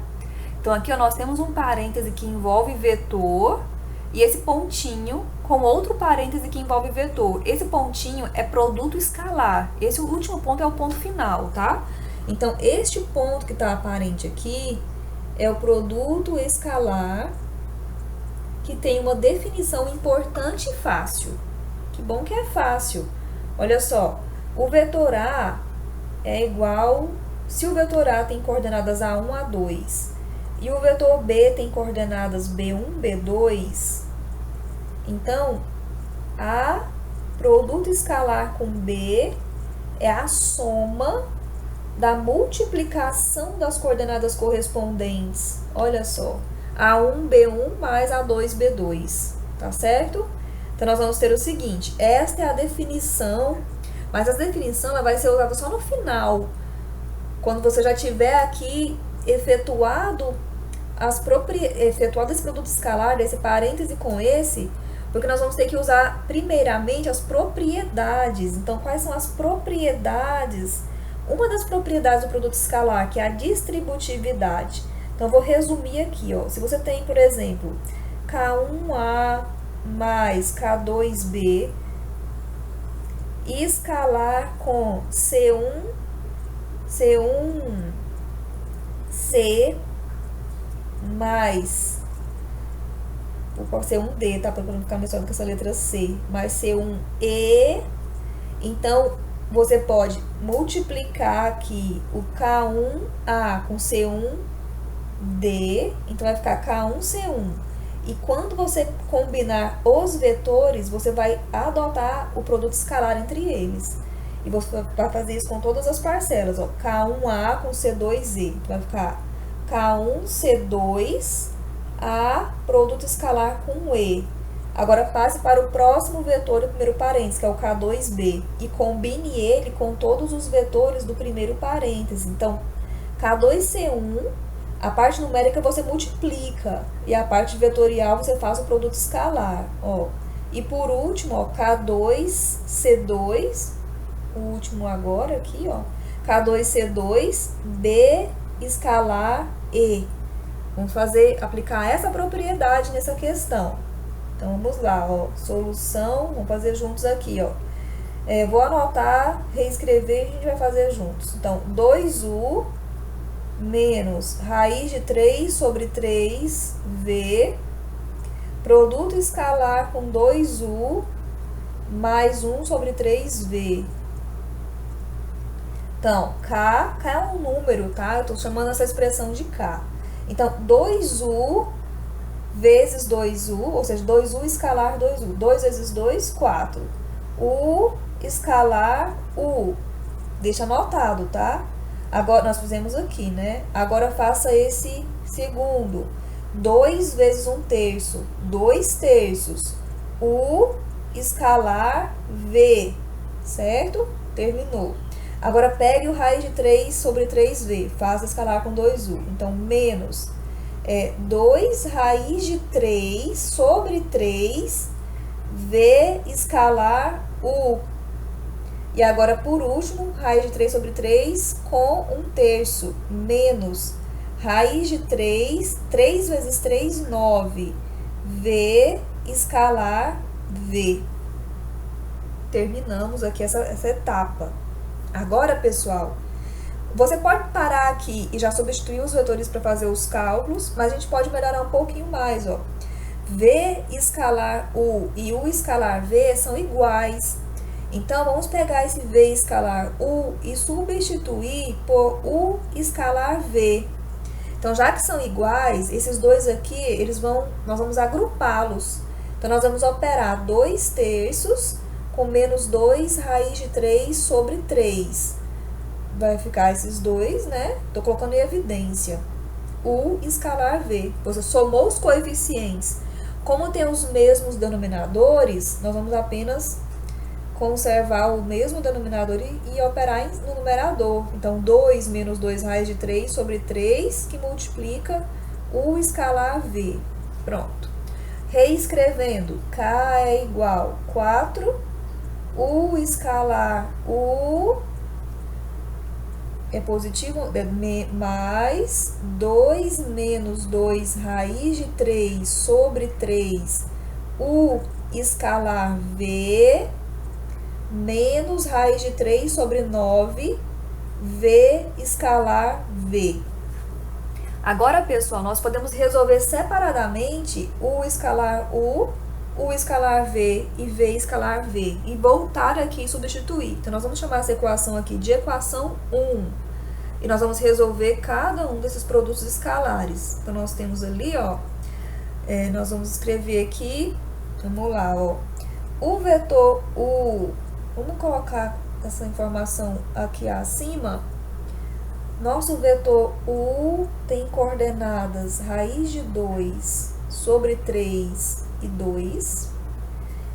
Então, aqui ó, nós temos um parêntese que envolve vetor e esse pontinho com outro parêntese que envolve vetor. Esse pontinho é produto escalar. Esse último ponto é o ponto final, tá? Então, este ponto que está aparente aqui é o produto escalar, que tem uma definição importante e fácil. Que bom que é fácil. Olha só, o vetor A é igual, se o vetor A tem coordenadas A1, A2, e o vetor B tem coordenadas B1, B2, então, A produto escalar com B é a soma da multiplicação das coordenadas correspondentes. Olha só. A1, B1 mais A2, B2, tá certo? Então, nós vamos ter o seguinte, esta é a definição, mas a definição ela vai ser usada só no final, quando você já tiver aqui efetuado esse produto escalar, esse parêntese com esse, porque nós vamos ter que usar primeiramente as propriedades. Então, quais são as propriedades? Uma das propriedades do produto escalar, que é a distributividade. Então, vou resumir aqui, ó. Se você tem, por exemplo, K1A mais K2B escalar com C1C mais, pode ser um D, tá? Para não ficar mencionando com essa letra C, mais C1E. Então, você pode multiplicar aqui o K1A com C1D, então vai ficar K1C1. E quando você combinar os vetores, você vai adotar o produto escalar entre eles. E você vai fazer isso com todas as parcelas, ó. K1A com C2E, vai ficar K1C2A produto escalar com E. Agora passe para o próximo vetor do primeiro parêntese, que é o K2B, e combine ele com todos os vetores do primeiro parêntese. Então, K2C1, a parte numérica você multiplica, e a parte vetorial você faz o produto escalar, ó. E por último, ó, K2C2, o último agora aqui, ó, K2C2B escalar E. Vamos aplicar essa propriedade nessa questão. Então, vamos lá, ó, solução, vamos fazer juntos aqui, ó. Vou anotar, reescrever e a gente vai fazer juntos. Então, 2U menos raiz de 3 sobre 3V, produto escalar com 2U mais 1 sobre 3V. Então, K é um número, tá? Eu estou chamando essa expressão de K. Então, 2U vezes 2U, ou seja, 2U escalar 2U. 2 vezes 2, 4. U escalar U. Deixa anotado, tá? Agora, nós fizemos aqui, né? Agora, faça esse segundo. 2 vezes 1 terço. 2 terços. U escalar V. Certo? Terminou. Agora, pegue o raiz de 3 sobre 3V. Faça escalar com 2U. Então, menos 2 raiz de 3 sobre 3 V escalar U. E agora, por último, raiz de 3 sobre 3 com 1 terço, menos raiz de 3, 3 vezes 3, 9, V escalar V. Terminamos aqui essa etapa. Agora, pessoal, você pode parar aqui e já substituir os vetores para fazer os cálculos, mas a gente pode melhorar um pouquinho mais, ó. V escalar U e U escalar V são iguais. Então, vamos pegar esse V escalar U e substituir por U escalar V. Então, já que são iguais, esses dois aqui, nós vamos agrupá-los. Então, nós vamos operar 2 terços com menos 2 raiz de 3 sobre 3. Vai ficar esses dois, né? Tô colocando em evidência. U escalar V. Você somou os coeficientes. Como tem os mesmos denominadores, nós vamos apenas conservar o mesmo denominador e operar no numerador. Então, 2 menos 2 raiz de 3 sobre 3, que multiplica U escalar V. Pronto. Reescrevendo, K é igual a 4, U escalar U é positivo, mais 2 menos 2 raiz de 3 sobre 3, U escalar V, menos raiz de 3 sobre 9, V escalar V. Agora, pessoal, nós podemos resolver separadamente U escalar U escalar V e V escalar V. E voltar aqui e substituir. Então, nós vamos chamar essa equação aqui de equação 1. E nós vamos resolver cada um desses produtos escalares. Então, nós temos ali, ó, nós vamos escrever aqui, vamos lá, ó, o vetor U, vamos colocar essa informação aqui acima. Nosso vetor U tem coordenadas raiz de 2 sobre 3 e 2.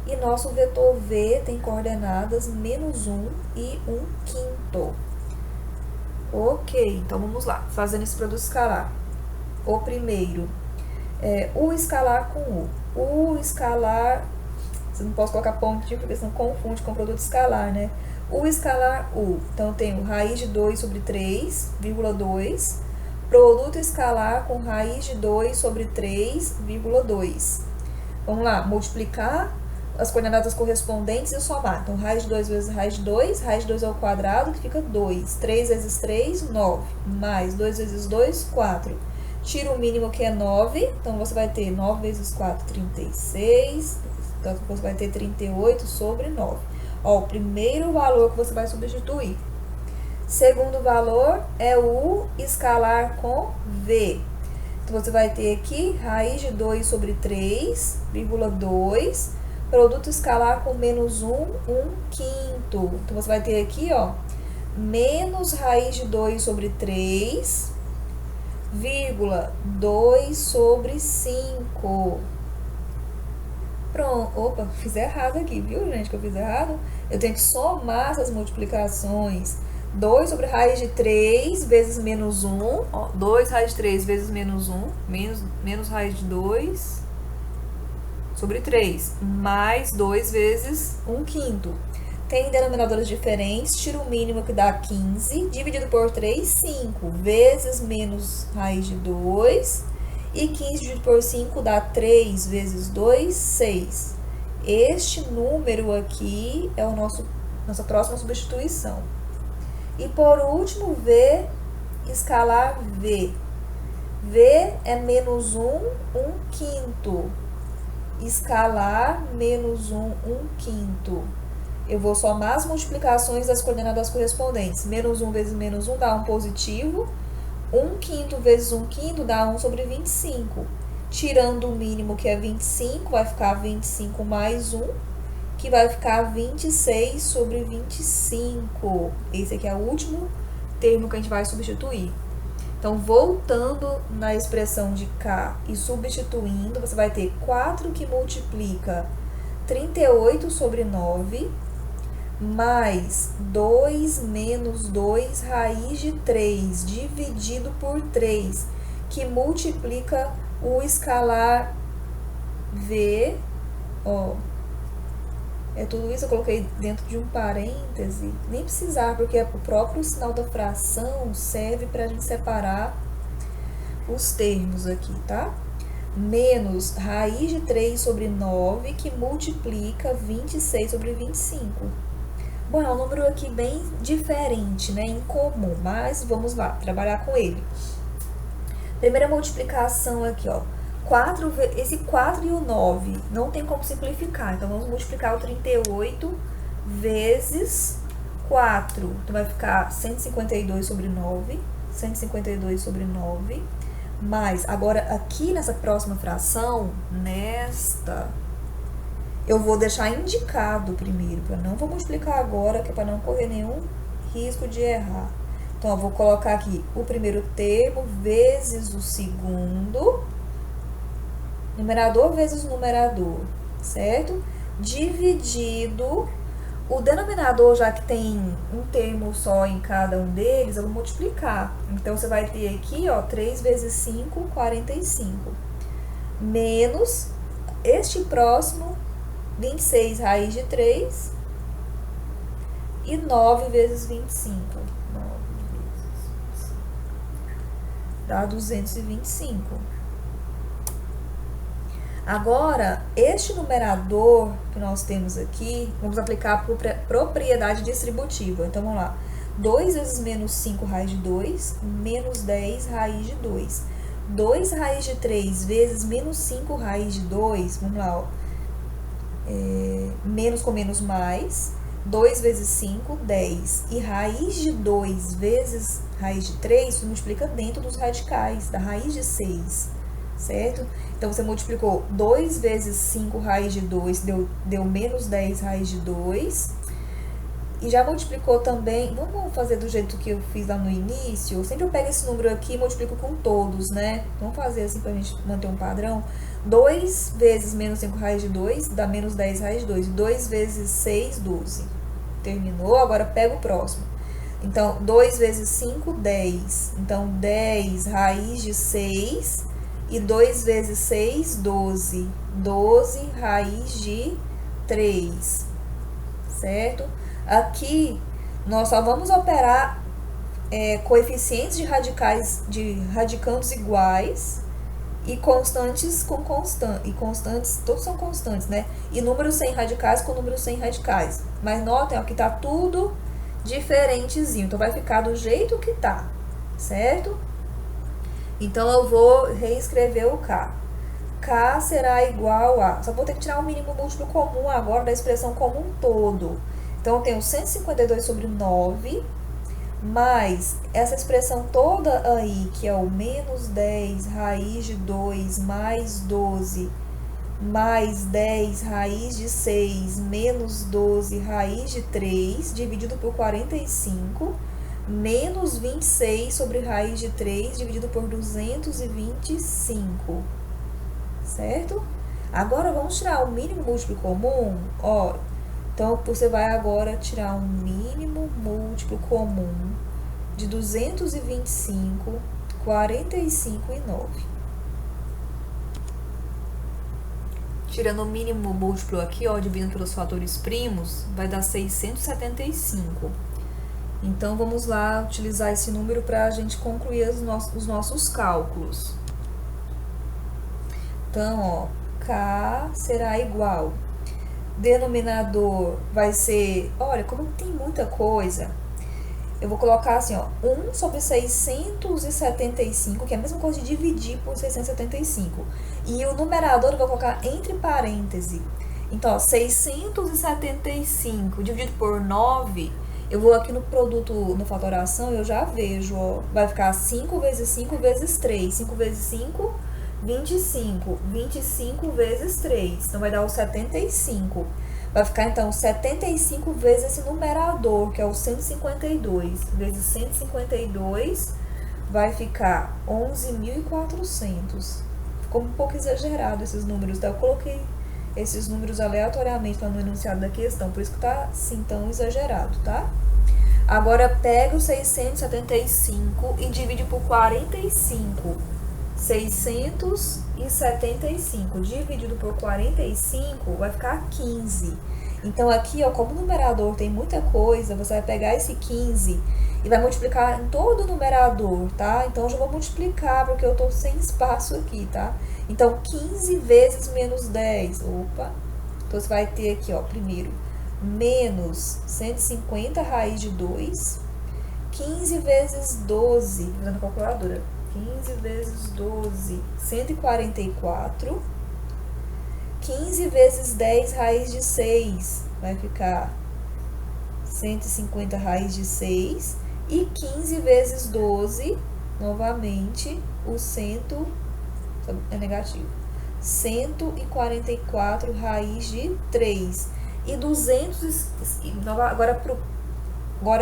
E nosso vetor V tem coordenadas menos 1 e 1 quinto. Ok, então vamos lá, fazendo esse produto escalar. O primeiro é U escalar com U. U escalar, você não pode colocar pontinho porque senão confunde com o produto escalar, né? U escalar U. Então, eu tenho raiz de 2 sobre 3, 2, produto escalar com raiz de 2 sobre 3, 2. Vamos lá, multiplicar as coordenadas correspondentes e somar. Então, raiz de 2 vezes raiz de 2 ao quadrado, que fica 2. 3 vezes 3, 9. Mais 2 vezes 2, 4. Tira o mínimo, que é 9. Então, você vai ter 9 vezes 4, 36. Então, você vai ter 38 sobre 9. Ó, o primeiro valor que você vai substituir. Segundo valor é o escalar com V. Então, você vai ter aqui raiz de 2 sobre 3, 2, produto escalar com menos 1, 1 quinto. Então, você vai ter aqui, ó, menos raiz de 2 sobre 3, 2 sobre 5. Pronto. Opa, fiz errado aqui, viu, gente, que eu fiz errado? Eu tenho que somar essas multiplicações. 2 sobre raiz de 3 vezes menos 1. Ó, 2 raiz de 3 vezes menos 1. Menos raiz de 2 sobre 3. Mais 2 vezes 1 quinto. Tem denominadores diferentes. Tira o mínimo, que dá 15. Dividido por 3, 5. Vezes menos raiz de 2. E 15 dividido por 5 dá 3 vezes 2, 6. Este número aqui é nossa próxima substituição. E por último, V escalar V. V é menos 1, 1 quinto. Escalar menos 1, 1 quinto. eu vou somar as multiplicações das coordenadas correspondentes. Menos 1 vezes menos 1 dá 1 positivo. 1/5 vezes 1/5 dá 1 sobre 25. Tirando o mínimo, que é 25, vai ficar 25 mais 1, que vai ficar 26 sobre 25. Esse aqui é o último termo que a gente vai substituir. Então, voltando na expressão de K e substituindo, você vai ter 4 que multiplica 38 sobre 9, mais 2 menos 2 raiz de 3, dividido por 3, que multiplica o escalar V, ó. É tudo isso eu coloquei dentro de um parêntese, nem precisar, porque o próprio sinal da fração serve para a gente separar os termos aqui, tá? Menos raiz de 3 sobre 9, que multiplica 26 sobre 25. Bom, é um número aqui bem diferente, né? Incomum, mas vamos lá, trabalhar com ele. Primeira multiplicação aqui, ó. Esse 4 e o 9 não tem como simplificar, então vamos multiplicar o 38 vezes 4. Então vai ficar 152 sobre 9, 152 sobre 9, mais, agora aqui nessa próxima fração, eu vou deixar indicado primeiro, não vou multiplicar agora, que é para não correr nenhum risco de errar. Então, eu vou colocar aqui o primeiro termo vezes o segundo, numerador vezes numerador, certo? Dividido, o denominador, já que tem um termo só em cada um deles, eu vou multiplicar. Então, você vai ter aqui, ó, 3 vezes 5, 45. Menos este próximo, 26 raiz de 3, e 9 vezes 25. 9 vezes 25. Dá 225. Agora, este numerador que nós temos aqui, vamos aplicar por propriedade distributiva. Então, vamos lá. 2 vezes menos 5 raiz de 2, menos 10 raiz de 2. 2 raiz de 3 vezes menos 5 raiz de 2, vamos lá, ó. Menos com menos mais, 2 vezes 5, 10. E raiz de 2 vezes raiz de 3, multiplica dentro dos radicais, da raiz de 6, certo? Então, você multiplicou 2 vezes 5 raiz de 2, deu menos 10 raiz de 2. E já multiplicou também, vamos fazer do jeito que eu fiz lá no início. Sempre eu pego esse número aqui e multiplico com todos, né? Vamos fazer assim pra gente manter um padrão. 2 vezes menos 5 raiz de 2 dá menos 10 raiz de 2. 2 vezes 6, 12. Terminou, agora pega o próximo. Então, 2 vezes 5, 10. Então, 10 raiz de 6. E 2 vezes 6, 12. 12 raiz de 3. Certo? Aqui, nós só vamos operar coeficientes de radicandos iguais e constantes com constantes. E constantes, todos são constantes, né? E números sem radicais com números sem radicais. Mas notem, ó, que tá tudo diferentezinho. Então, vai ficar do jeito que tá, certo? Então, eu vou reescrever o K. K será igual a... Só vou ter que tirar o mínimo múltiplo comum agora da expressão como um todo. Então, eu tenho 152 sobre 9, mais essa expressão toda aí, que é o menos 10 raiz de 2, mais 12, mais 10 raiz de 6, menos 12 raiz de 3, dividido por 45, menos 26 sobre raiz de 3, dividido por 225, certo? Agora, vamos tirar o mínimo múltiplo comum, ó. Então, você vai agora tirar um mínimo múltiplo comum de 225, 45 e 9. Tirando o mínimo múltiplo aqui, ó, dividindo pelos fatores primos, vai dar 675. Então, vamos lá utilizar esse número para a gente concluir os nossos cálculos. Então, ó, K será igual... Denominador vai ser... Olha, como tem muita coisa, eu vou colocar assim, ó, 1 sobre 675, que é a mesma coisa de dividir por 675. E o numerador eu vou colocar entre parênteses. Então, ó, 675 dividido por 9, eu vou aqui no produto, na fatoração, eu já vejo, ó, vai ficar 5 vezes 5 vezes 3. 5 vezes 5, 25. 25 vezes 3, então vai dar o 75. Vai ficar, então, 75 vezes esse numerador, que é o 152. Vezes 152, vai ficar 11.400. Ficou um pouco exagerado esses números, tá? Eu coloquei esses números aleatoriamente lá no enunciado da questão, por isso que tá assim tão exagerado, tá? Agora pega o 675 e divide por 45. 675 dividido por 45 vai ficar 15. Então aqui, ó, como o numerador tem muita coisa, você vai pegar esse 15 e vai multiplicar em todo o numerador, tá? Então eu já vou multiplicar porque eu tô sem espaço aqui, tá? Então 15 vezes menos 10, opa. Então você vai ter aqui, ó, primeiro, menos 150 raiz de 2, 15 vezes 12, usando a calculadora, 15 vezes 12, 144. 15 vezes 10 raiz de 6, vai ficar 150 raiz de 6. E 15 vezes 12, novamente, o 100 é negativo. 144 raiz de 3. E 200, agora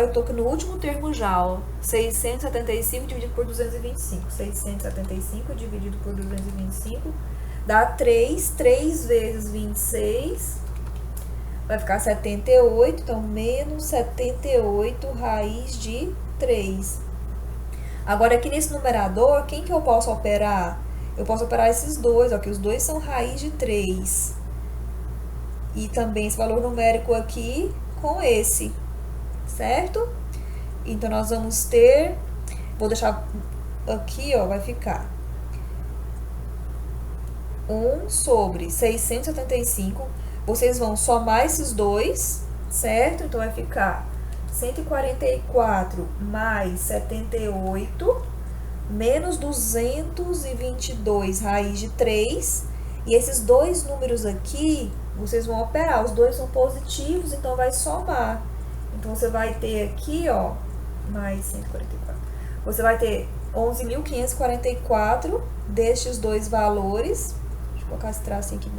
eu tô aqui no último termo já, ó. 675 dividido por 225. 675 dividido por 225 dá 3. 3 vezes 26 vai ficar 78. Então, menos 78 raiz de 3. Agora, aqui nesse numerador, quem que eu posso operar? Eu posso operar esses dois, ó, que os dois são raiz de 3. E também esse valor numérico aqui com esse, certo? Então, nós vamos ter, vou deixar aqui, ó, vai ficar 1 sobre 675. Vocês vão somar esses dois, certo? Então, vai ficar 144 mais 78, menos 222 raiz de 3. E esses dois números aqui, vocês vão operar. Os dois são positivos, então vai somar. Então, você vai ter aqui, ó, mais 144. Você vai ter 11.544 destes dois valores. Deixa eu colocar esse tracinho aqui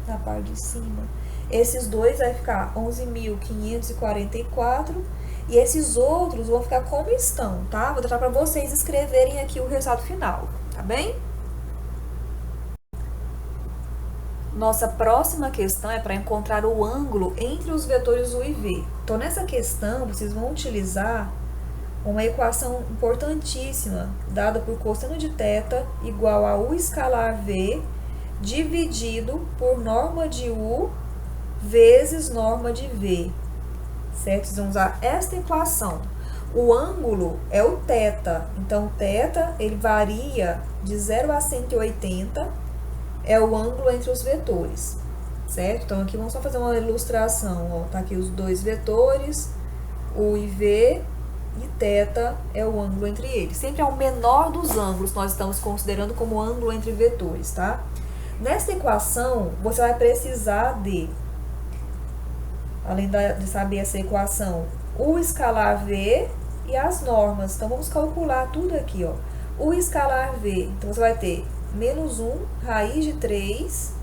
na parte de cima. Esses dois vai ficar 11.544. E esses outros vão ficar como estão, tá? Vou deixar para vocês escreverem aqui o resultado final, tá bem? Nossa próxima questão é para encontrar o ângulo entre os vetores u e v. Então, nessa questão, vocês vão utilizar uma equação importantíssima, dada por cosseno de θ igual a u escalar v, dividido por norma de u vezes norma de v. Certo? Vocês vão usar esta equação. O ângulo é o θ. Então, θ, ele varia de 0 a 180. É o ângulo entre os vetores, certo? Então, aqui vamos só fazer uma ilustração, ó. Tá aqui os dois vetores, u e v, e θ é o ângulo entre eles. Sempre é o menor dos ângulos que nós estamos considerando como ângulo entre vetores, tá? Nessa equação, você vai precisar de, além de saber essa equação, u escalar v e as normas. Então, vamos calcular tudo aqui, ó. U escalar v, então você vai ter menos 1, raiz de 3,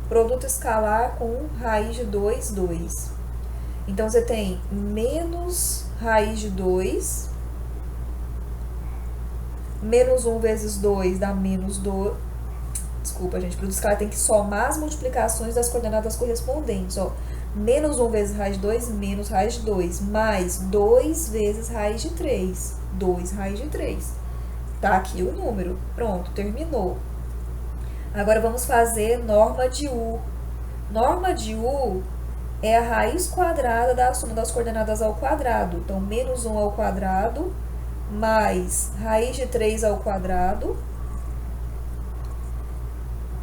produto escalar com raiz de 2, 2. Então, você tem menos raiz de 2, menos 1 vezes 2 dá menos 2. Desculpa, gente, produto escalar tem que somar as multiplicações das coordenadas correspondentes, ó. Menos 1 vezes raiz de 2, menos raiz de 2, mais 2 vezes raiz de 3, 2 raiz de 3. Tá aqui o número. Pronto, terminou. Agora, vamos fazer norma de u. Norma de u é a raiz quadrada da soma das coordenadas ao quadrado. Então, menos 1 ao quadrado, mais raiz de 3 ao quadrado,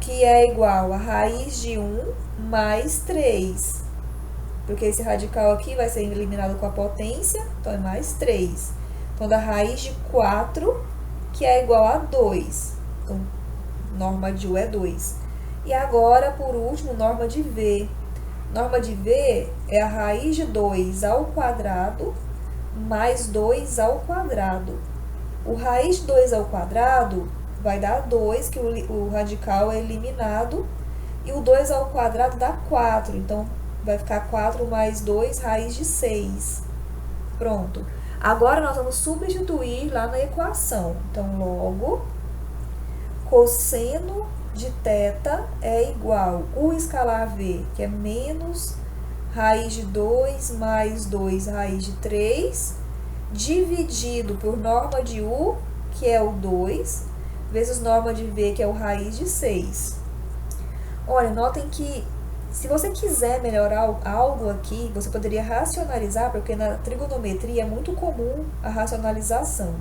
que é igual a raiz de 1 mais 3. Porque esse radical aqui vai ser eliminado com a potência, então é mais 3. Então, da raiz de 4, que é igual a 2. Então, norma de u é 2. E agora, por último, norma de v. Norma de V é a raiz de 2 ao quadrado mais 2 ao quadrado. O raiz de 2 ao quadrado vai dar 2, que o radical é eliminado, e o 2 ao quadrado dá 4. Então, vai ficar 4 mais 2, raiz de 6. Pronto. Agora, nós vamos substituir lá na equação. Então, logo, cosseno de θ é igual U escalar V, que é menos raiz de 2 mais 2 raiz de 3, dividido por norma de U, que é o 2, vezes norma de V, que é o raiz de 6. Olha, notem que se você quiser melhorar algo aqui, você poderia racionalizar, porque na trigonometria é muito comum a racionalização.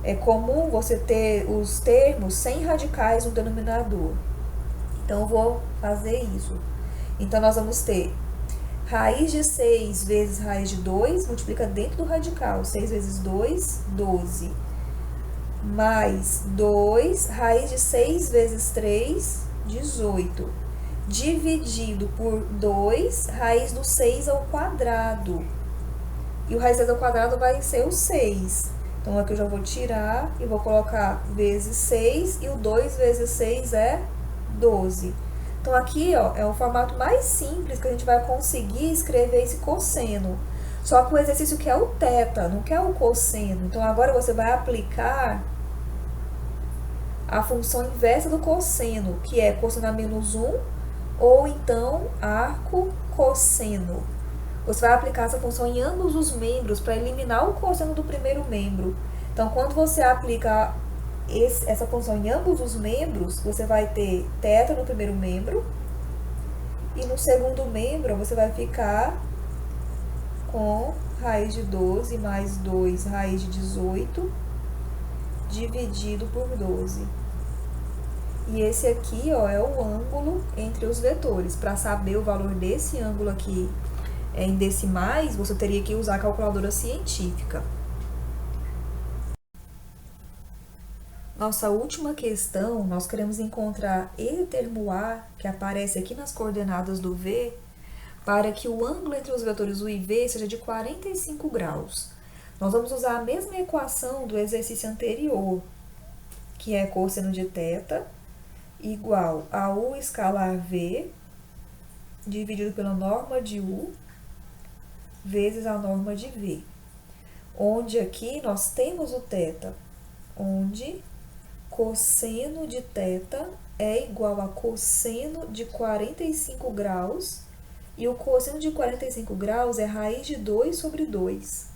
É comum você ter os termos sem radicais no denominador. Então, eu vou fazer isso. Então, nós vamos ter raiz de 6 vezes raiz de 2, multiplica dentro do radical. 6 vezes 2, 12. Mais 2, raiz de 6 vezes 3, 18. Dividido por 2, raiz do 6 ao quadrado. E o raiz 6 ao quadrado vai ser o 6. Então, aqui eu já vou tirar e vou colocar vezes 6, e o 2 vezes 6 é 12. Então, aqui, ó, é o formato mais simples que a gente vai conseguir escrever esse cosseno. Só que o exercício quer o θ, não quer o cosseno. Então, agora você vai aplicar a função inversa do cosseno, que é cosseno a menos 1, ou então arco cosseno. Você vai aplicar essa função em ambos os membros para eliminar o cosseno do primeiro membro. Então, quando você aplica essa função em ambos os membros, você vai ter θ no primeiro membro, e no segundo membro você vai ficar com raiz de 12 mais 2 raiz de 18 dividido por 12. E esse aqui, ó, é o ângulo entre os vetores. Para saber o valor desse ângulo aqui em decimais, você teria que usar a calculadora científica. Nossa última questão, nós queremos encontrar esse termo A, que aparece aqui nas coordenadas do V, para que o ângulo entre os vetores U e V seja de 45 graus. Nós vamos usar a mesma equação do exercício anterior, que é cosseno de θ igual a U escalar V, dividido pela norma de U, vezes a norma de V. Onde aqui nós temos o θ, onde cosseno de θ é igual a cosseno de 45 graus, e o cosseno de 45 graus é raiz de 2 sobre 2.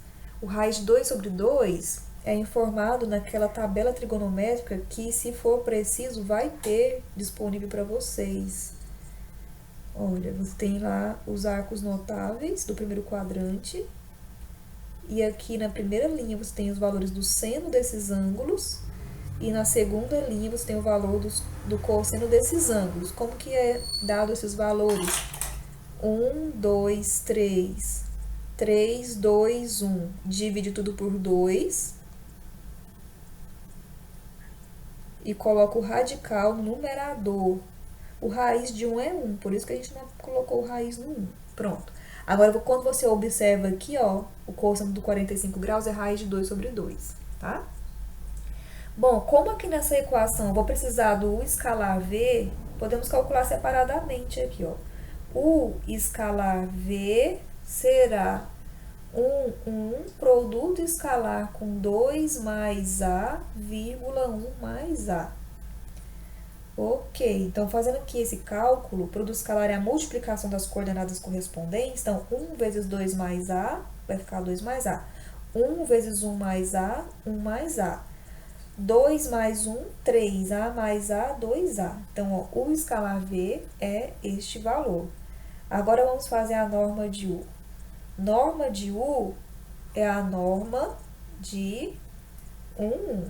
O raiz de 2 sobre 2 é informado naquela tabela trigonométrica que, se for preciso, vai ter disponível para vocês. Olha, você tem lá os arcos notáveis do primeiro quadrante, e aqui na primeira linha você tem os valores do seno desses ângulos, e na segunda linha você tem o valor do cosseno desses ângulos. Como que é dado esses valores? 1, 2, 3, 3, 2, 1. Divide tudo por 2 e coloca o radical no numerador. O raiz de 1 é 1, por isso que a gente não colocou o raiz no 1. Pronto. Agora, quando você observa aqui, ó, o cosseno do 45 graus é raiz de 2 sobre 2, tá? Bom, como aqui nessa equação eu vou precisar do U escalar V, podemos calcular separadamente aqui, ó. U escalar V será um produto escalar com 2 mais A, vírgula 1 mais A. Ok, então fazendo aqui esse cálculo, o produto escalar é a multiplicação das coordenadas correspondentes. Então, 1 vezes 2 mais A vai ficar 2 mais A. 1 vezes 1 mais A, 1 mais A. 2 mais 1, 3A mais A, 2A. Então, ó, o escalar V é este valor. Agora, vamos fazer a norma de U. Norma de U é a norma de 1,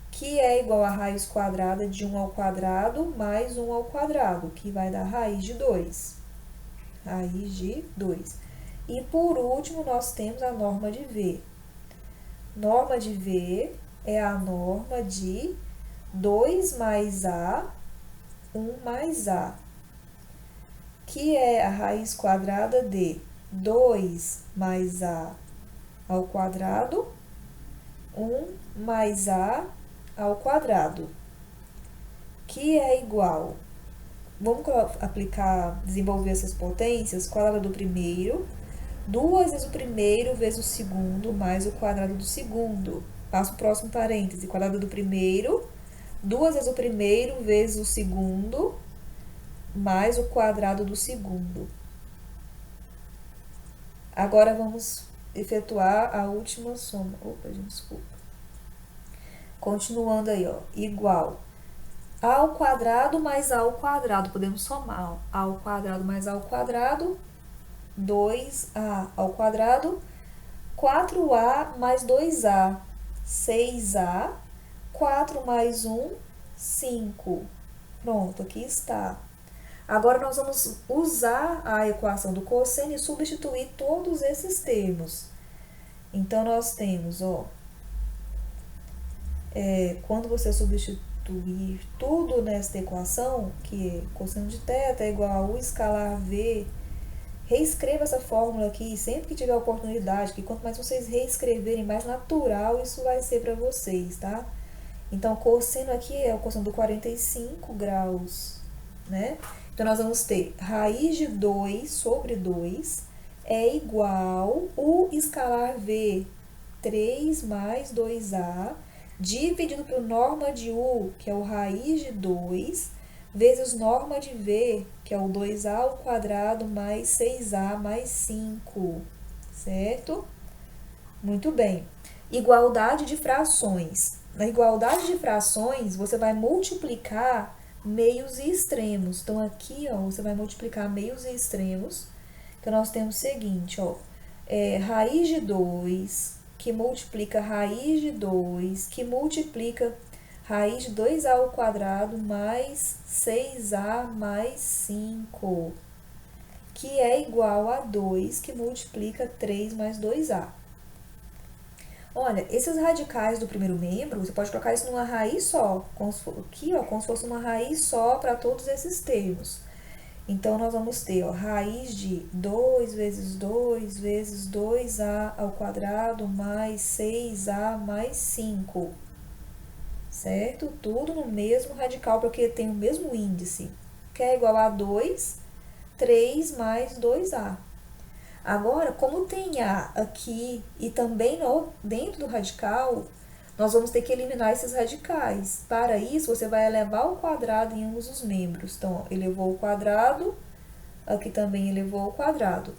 que é igual a raiz quadrada de 1 ao quadrado mais 1 ao quadrado, que vai dar raiz de 2. Raiz de 2. E, por último, nós temos a norma de V. Norma de V é a norma de 2 mais A, 1 mais A, que é a raiz quadrada de 2 mais a ao quadrado, 1 mais a ao quadrado, que é igual. Vamos aplicar, desenvolver essas potências. Quadrado do primeiro, 2 vezes o primeiro vezes o segundo, mais o quadrado do segundo. Passo o próximo parêntese. Quadrado do primeiro, 2 vezes o primeiro vezes o segundo, mais o quadrado do segundo. Agora vamos efetuar a última soma. Opa, gente, desculpa. Continuando aí, ó. Igual a ao quadrado mais a ao quadrado. Podemos somar, ó. A ao quadrado mais a ao quadrado, 2a ao quadrado, 4a mais 2a, 6a, 4 mais 1, 5. Pronto, aqui está. Agora, nós vamos usar a equação do cosseno e substituir todos esses termos. Então, nós temos, ó, quando você substituir tudo nesta equação, que é cosseno de θ é igual a u escalar v, reescreva essa fórmula aqui sempre que tiver oportunidade, que quanto mais vocês reescreverem, mais natural isso vai ser para vocês, tá? Então, cosseno aqui é o cosseno do 45 graus, né? Então, nós vamos ter raiz de 2 sobre 2 é igual u escalar v, 3 mais 2a, dividido por norma de u, que é o raiz de 2, vezes norma de v, que é o 2a ao quadrado mais 6a mais 5, certo? Muito bem. Igualdade de frações. Na igualdade de frações, você vai multiplicar meios e extremos. Então, aqui, ó, você vai multiplicar meios e extremos. Então, nós temos o seguinte, ó, raiz de 2, que multiplica raiz de 2, que multiplica raiz de 2a ao quadrado mais 6a mais 5, que é igual a 2, que multiplica 3 mais 2a. Olha, esses radicais do primeiro membro, você pode colocar isso numa raiz só, aqui, ó, como se fosse uma raiz só para todos esses termos. Então, nós vamos ter, ó, raiz de 2 vezes 2 vezes 2a ao quadrado mais 6a mais 5, certo? Tudo no mesmo radical, porque tem o mesmo índice, que é igual a 2, 3 mais 2a. Agora, como tem A aqui e também dentro do radical, nós vamos ter que eliminar esses radicais. Para isso, você vai elevar o quadrado em ambos os membros. Então, ó, elevou o quadrado, aqui também elevou o quadrado.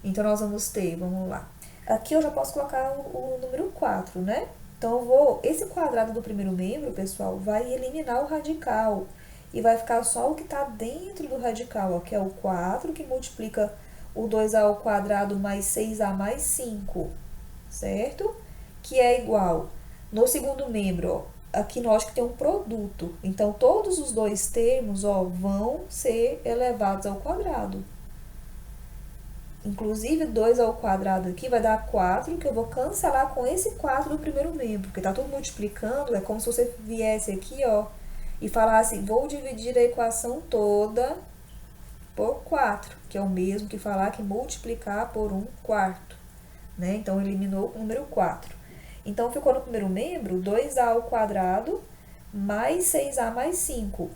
Então, nós vamos ter, vamos lá. Aqui eu já posso colocar o número 4, né? Então, esse quadrado do primeiro membro, pessoal, vai eliminar o radical. E vai ficar só o que está dentro do radical, ó, que é o 4, que multiplica o 2a ao quadrado mais 6a mais 5, certo? Que é igual, no segundo membro, ó, aqui nós que tem um produto. Então, todos os dois termos, ó, vão ser elevados ao quadrado. Inclusive, 2 ao quadrado aqui vai dar 4, que eu vou cancelar com esse 4 do primeiro membro, porque tá tudo multiplicando, é como se você viesse aqui, ó, e falasse, vou dividir a equação toda por 4, que é o mesmo que falar que multiplicar por 1/4, né? Então, eliminou o número 4. Então, ficou no primeiro membro 2a ao quadrado mais 6a mais 5.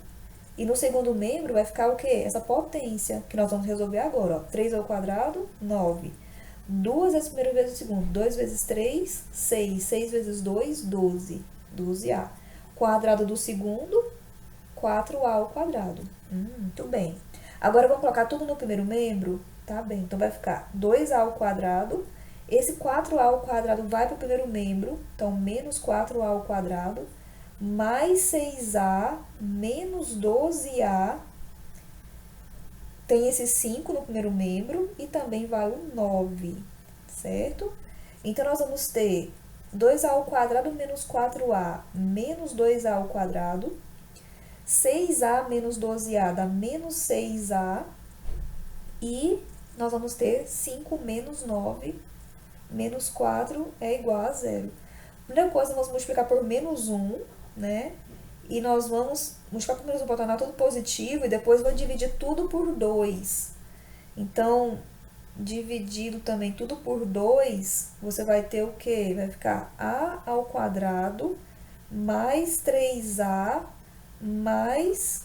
E no segundo membro vai ficar o quê? Essa potência, que nós vamos resolver agora, ó. 3 ao quadrado, 9. 2 vezes o primeiro vezes o segundo. 2 vezes 3, 6. 6 vezes 2, 12. 12a. Quadrado do segundo, 4a ao quadrado. Muito bem. Agora, vamos colocar tudo no primeiro membro? Tá bem. Então, vai ficar 2a ao quadrado. Esse 4a ao quadrado vai para o primeiro membro. Então, menos 4a ao quadrado. Mais 6a, menos 12a. Tem esse 5 no primeiro membro. E também vai o 9. Certo? Então, nós vamos ter 2a ao quadrado menos 4a menos 2a ao quadrado. 6a menos 12a dá menos 6a. E nós vamos ter 5 menos 9, menos 4 é igual a 0. Primeira coisa, vamos multiplicar por menos 1, né? e nós vamos multiplicar por menos 1 para tornar tudo positivo e depois vou dividir tudo por 2. Então, dividido também tudo por 2, você vai ter o quê? Vai ficar a ao quadrado mais 3a mais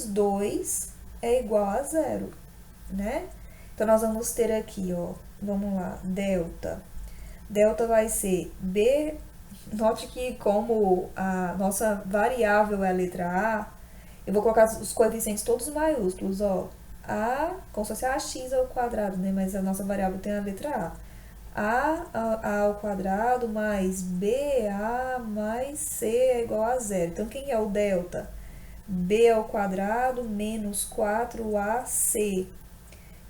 2 é igual a 0, né? Então, nós vamos ter aqui, ó, vamos lá, delta. Delta vai ser b. Note que como a nossa variável é a letra A, eu vou colocar os coeficientes todos maiúsculos, ó. A, como se fosse ax ao quadrado, né? Mas a nossa variável tem a letra A ao quadrado mais BA mais C é igual a 0. Então, quem é o delta? B ao quadrado menos 4AC.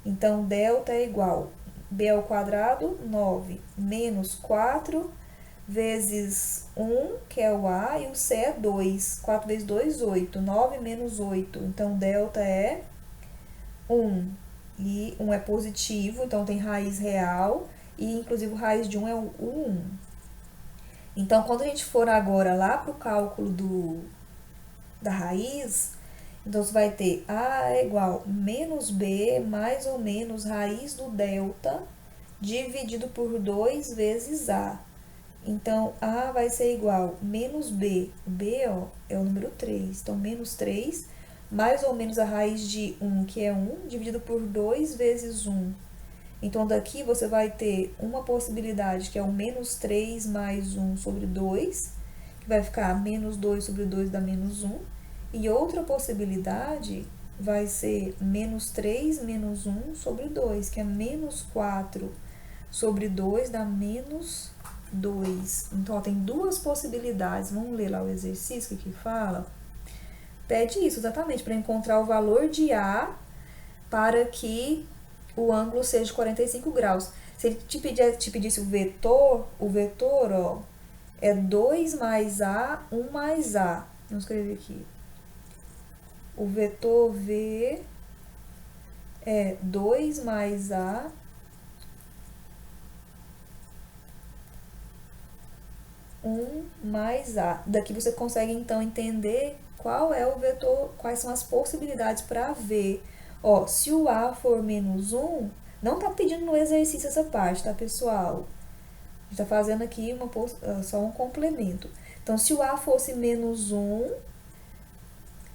Então, delta é igual B ao quadrado, 9, menos 4 vezes 1, que é o A, e o C é 2. 4 vezes 2, 8. 9 menos 8. Então, delta é 1. E 1 é positivo, então tem raiz real. E, inclusive, raiz de 1 é o 1. Então, quando a gente for agora lá para o cálculo da raiz, então você vai ter A é igual menos B mais ou menos raiz do delta dividido por 2 vezes A. Então, A vai ser igual menos B. B, ó, é o número 3. Então, menos 3 mais ou menos a raiz de 1, que é 1, dividido por 2 vezes 1. Então, daqui você vai ter uma possibilidade, que é o menos 3 mais 1 sobre 2, que vai ficar menos 2 sobre 2 dá menos 1. E outra possibilidade vai ser menos 3 menos 1 sobre 2, que é menos 4 sobre 2 dá menos 2. Então, ó, tem duas possibilidades. Vamos ler lá o exercício que fala. Pede isso exatamente, para encontrar o valor de A para que o ângulo seja de 45 graus. Se ele te pedisse o vetor, ó, é 2 mais A, 1 mais A. Vamos escrever aqui. O vetor V é 2 mais A mais A. Daqui você consegue, então, entender qual é o vetor, quais são as possibilidades para V. Ó, se o A for menos 1, não tá pedindo no exercício essa parte, tá, pessoal? A gente tá fazendo aqui só um complemento. Então, se o A fosse menos 1,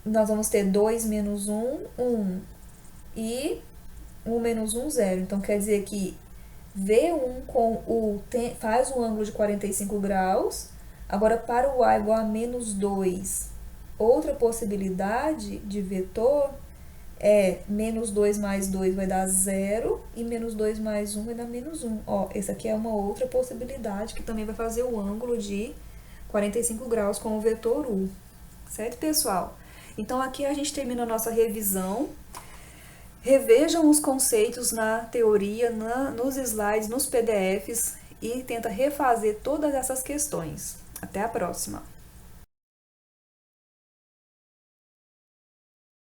nós vamos ter 2 menos 1, 1. E 1 menos 1, 0. Então, quer dizer que V1 com U faz um ângulo de 45 graus. Agora, para o A igual a menos 2, outra possibilidade de vetor é menos 2 mais 2 vai dar 0 e menos 2 mais 1 vai dar menos 1. Ó, essa aqui é uma outra possibilidade que também vai fazer o ângulo de 45 graus com o vetor U. Certo, pessoal? Então, aqui a gente termina a nossa revisão. Revejam os conceitos na teoria, nos slides, nos PDFs e tenta refazer todas essas questões. Até a próxima!